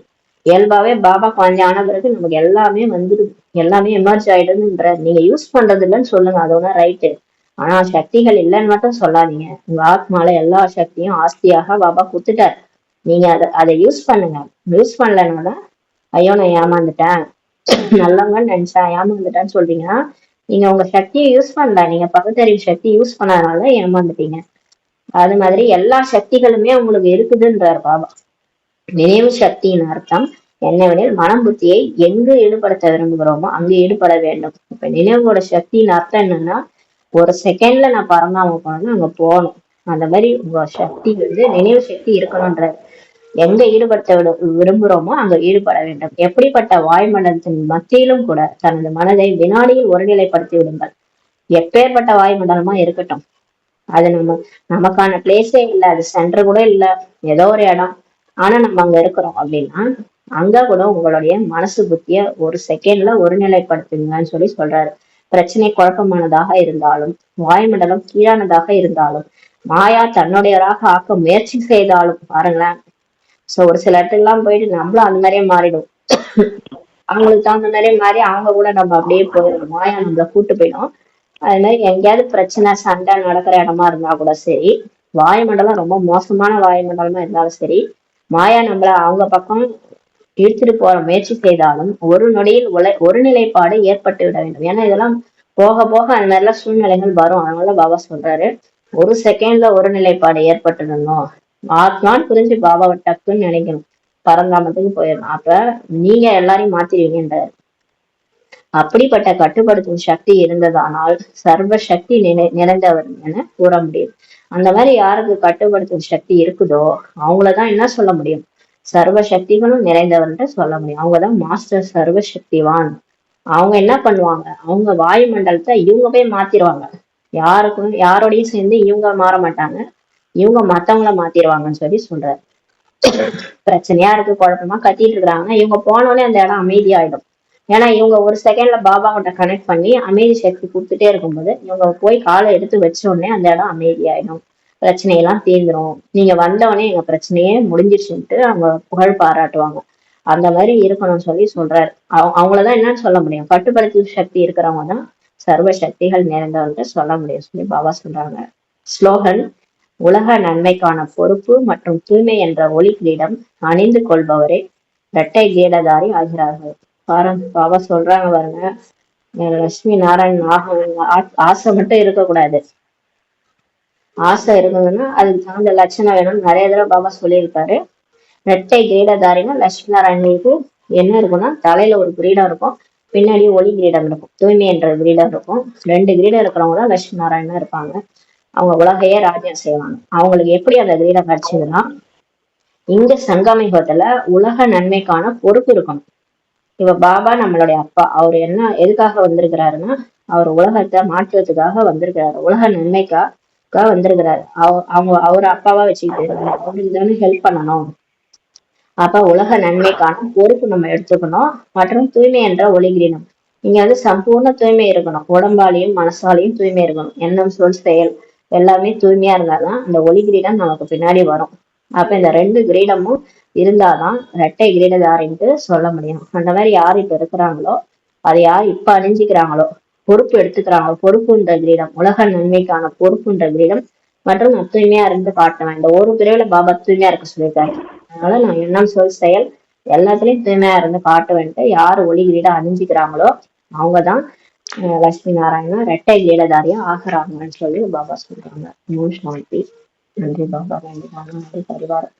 இயல்பாவே பாபா குழந்தை ஆன பிறகு நமக்கு எல்லாமே வந்துடுது, எல்லாமே எமர்ஜ் ஆயிடுதுன்ற. நீங்க யூஸ் பண்றது இல்லைன்னு சொல்லுங்க, அதோட ரைட்டு. ஆனா சக்திகள் இல்லைன்னு மட்டும் சொல்லாதீங்க. உங்க ஆத்மால எல்லா சக்தியும் ஆஸ்தியாக பாபா குடுத்துட்டாரு. நீங்க அதை யூஸ் பண்ணுங்க. யூஸ் பண்ணலனால ஐயோ நான் ஏமாந்துட்டேன், நல்லவங்கன்னு நினைச்சேன் ஏமாந்துட்டேன்னு சொல்றீங்கன்னா நீங்க உங்க சக்தியை யூஸ் பண்ணல, நீங்க பகுத்தறிவு சக்தி யூஸ் பண்ணாதனால ஏமாந்துட்டீங்க. அது மாதிரி எல்லா சக்திகளுமே உங்களுக்கு இருக்குதுன்றார் பாபா. நினைவு சக்தியின் அர்த்தம் என்னவெனில் மனம் புத்தியை எங்கு ஈடுபடுத்த விரும்புகிறோமோ அங்கு ஈடுபட வேண்டும். இப்ப நினைவோட சக்தியின் அர்த்தம் என்னன்னா, ஒரு செகண்ட்ல நான் பரந்தாம போனேன்னா அங்க போகணும். அந்த மாதிரி உங்க சக்தி நினைவு சக்தி இருக்கணும்ன்ற எங்க ஈடுபடுத்த விரும்புகிறோமோ அங்க ஈடுபட வேண்டும். எப்படிப்பட்ட வாயுமண்டலத்தின் மத்தியிலும் கூட தனது மனதை வினாடியில் ஒருநிலைப்படுத்தி விடுங்கள். எப்பேற்பட்ட வாயுமண்டலமா இருக்கட்டும், அது நமக்கான பிளேஸே இல்ல, அது சென்டர் கூட இல்ல, ஏதோ ஒரு இடம், ஆனா நம்ம அங்க இருக்கிறோம் அப்படின்னா அங்க கூட உங்களுடைய மனசு புத்திய ஒரு செகண்ட்ல ஒருநிலைப்படுத்துங்கன்னு சொல்றாரு. பிரச்சனை குழப்பமானதாக இருந்தாலும், வாயுமண்டலம் கீழானதாக இருந்தாலும், மாயா தன்னுடையவராக ஆக்க முயற்சி செய்தாலும் பாருங்களேன். சோ ஒரு சில இடத்துல எல்லாம் போயிட்டு நம்மளும் அந்த மாதிரியே மாறிடும். அவங்களுக்கு தகுந்த மாதிரியே மாறி அவங்க கூட நம்ம அப்படியே போயிடும், மாயா நம்மள கூட்டு போயிடும். அது மாதிரி எங்கேயாவது பிரச்சனை சண்டை நடக்கிற இடமா இருந்தா கூட சரி, வாயுமண்டலம் ரொம்ப மோசமான வாயுமண்டலமா இருந்தாலும் சரி, மாயா நம்மள அவங்க பக்கம் இழுத்துட்டு போற முயற்சி செய்தாலும் ஒரு நொடியில் ஒரு நிலைப்பாடு ஏற்பட்டு விட வேண்டும். ஏன்னா இதெல்லாம் போக போக அந்த மாதிரி எல்லாம் சூழ்நிலைகள் வரும். அதனால பாபா சொல்றாரு, ஒரு செகண்ட்ல ஒரு நிலைப்பாடு ஏற்பட்டுடணும். ஆத்மான்னு புரிஞ்சு பாபாவை டக்குன்னு நினைக்கணும், பரந்தாமத்துக்கு போயிடணும். அப்ப நீங்க எல்லாரையும் மாத்திருவீங்கன்றாரு. அப்படிப்பட்ட கட்டுப்படுத்தும் சக்தி இருந்ததானால் சர்வ சக்தி நிறைந்தவர் என கூற முடியும். அந்த மாதிரி யாருக்கு கட்டுப்படுத்தும் சக்தி இருக்குதோ அவங்களதான் என்ன சொல்ல முடியும், சர்வ சக்திகளும் நிறைந்தவர்ன்ற சொல்ல முடியும். அவங்கதான் மாஸ்டர் சர்வ சக்திவான். அவங்க என்ன பண்ணுவாங்க, அவங்க வாயுமண்டலத்தை இவங்க போய் மாத்திருவாங்க. யாருக்கும் யாரோடையும் சேர்ந்து இவங்க மாற மாட்டாங்க, இவங்க மத்தவங்கள மாத்திருவாங்கன்னு சொல்றாரு. பிரச்சனையா இருக்கு, குழப்பமா கத்திட்டு இருக்கிறாங்கன்னா இவங்க போனோடனே அந்த இடம் அமைதியாயிடும். ஏன்னா இவங்க ஒரு செகண்ட்ல பாபா கிட்ட கனெக்ட் பண்ணி அமைதி சக்தி கொடுத்துட்டே இருக்கும்போது இவங்க போய் காலை எடுத்து வச்ச உடனே அந்த இடம் அமைதியாயிடும், பிரச்சனையெல்லாம் தீர்ந்துரும். நீங்க வந்தவொடனே எங்க பிரச்சனையே முடிஞ்சிருச்சுன்ட்டு அவங்க புகழ் பாராட்டுவாங்க. அந்த மாதிரி இருக்கணும்னு சொல்றாரு. அவங்களதான் என்னன்னு சொல்ல முடியும், கட்டுப்படுத்தி சக்தி இருக்கிறவங்க தான் சர்வ சக்திகள் நிறைந்தவர்கள் சொல்ல முடியும் சொல்லி பாபா சொல்றாங்க. ஸ்லோகன்: உலக நன்மைக்கான பொறுப்பு மற்றும் தூய்மை என்ற ஒளி கிரீடம் அணிந்து கொள்பவரே இரட்டை கீடதாரி ஆகிறார்கள். பாபா சொல்றாங்க பாருங்க, லட்சுமி நாராயண் ஆசை மட்டும் இருக்கக்கூடாது. ஆசை இருந்ததுன்னா அதுக்கு தகுந்த லட்சணம் வேணும்னு நிறைய தடவை பாபா சொல்லியிருக்காரு. இரட்டை கிரீடதாரினா லட்சுமி நாராயணனுக்கு என்ன இருக்குன்னா, தலையில ஒரு கிரீடம் இருக்கும், பின்னாடி ஒளி கிரீடம் இருக்கும், தூய்மை என்ற கிரீடம் இருக்கும். 2 கிரீடம் இருக்கிறவங்க தான் லட்சுமி நாராயணா இருப்பாங்க. அவங்க உலகையே ராஜ்யம் செய்வாங்க. அவங்களுக்கு எப்படி அந்த கிரீடம் கிடைச்சதுன்னா, இங்க சங்கமிகத்துல உலக நன்மைக்கான பொறுப்பு இருக்கணும். இப்ப பாபா நம்மளுடைய அப்பா, அவர் என்ன எதுக்காக வந்திருக்கிறாருன்னா, அவர் உலகத்தை மாற்றுறதுக்காக வந்திருக்கிறாரு, உலக நன்மைக்காக வந்திருக்கிறாரு. அவர் அப்பாவா வச்சுக்கிட்டு அவருக்கு தானே ஹெல்ப் பண்ணணும். அப்ப உலக நன்மைக்கான பொறுப்பு நம்ம எடுத்துக்கணும். மற்றும் தூய்மை என்ற ஒளிகிரீடம், இங்க சம்பூர்ண தூய்மை இருக்கணும், உடம்பாலையும் மனசாலையும் தூய்மை இருக்கணும். எண்ணம் சொல் செயல் எல்லாமே தூய்மையா இருந்தாதான் அந்த ஒளி கிரீடம் நமக்கு பின்னாடி வரும். அப்ப இந்த 2 கிரீடமும் இருந்தாதான் இரட்டை கிரீடதாரின்ட்டு சொல்ல முடியும். அந்த மாதிரி யார் இப்ப இருக்கிறாங்களோ, அதை யார் இப்ப அணிஞ்சிக்கிறாங்களோ, பொறுப்பு எடுத்துக்கிறாங்களோ, பொறுப்புன்ற கிரீடம், உலக நன்மைக்கான பொறுப்புன்ற கிரீடம் மற்றும் தூய்மையா இருந்து காட்டுவேன். இந்த ஒரு பிரிவுல பாபா தூய்மையா இருக்க சொல்லியிருக்காரு. அதனால நான் எண்ணம் சொல் செயல் எல்லாத்துலயும் தூய்மையா இருந்து காட்டுவேன்ட்டு யாரு ஒளி கிரீடம் அணிஞ்சிக்கிறாங்களோ அவங்கதான் லட்சுமி நாராயணா இரட்டை கீடதாரியா ஆகிறாங்கன்னு சொல்லி பாபா சொல்றாங்க. சாந்தி. நன்றி பாபா. நன்றி பரிவாரம்.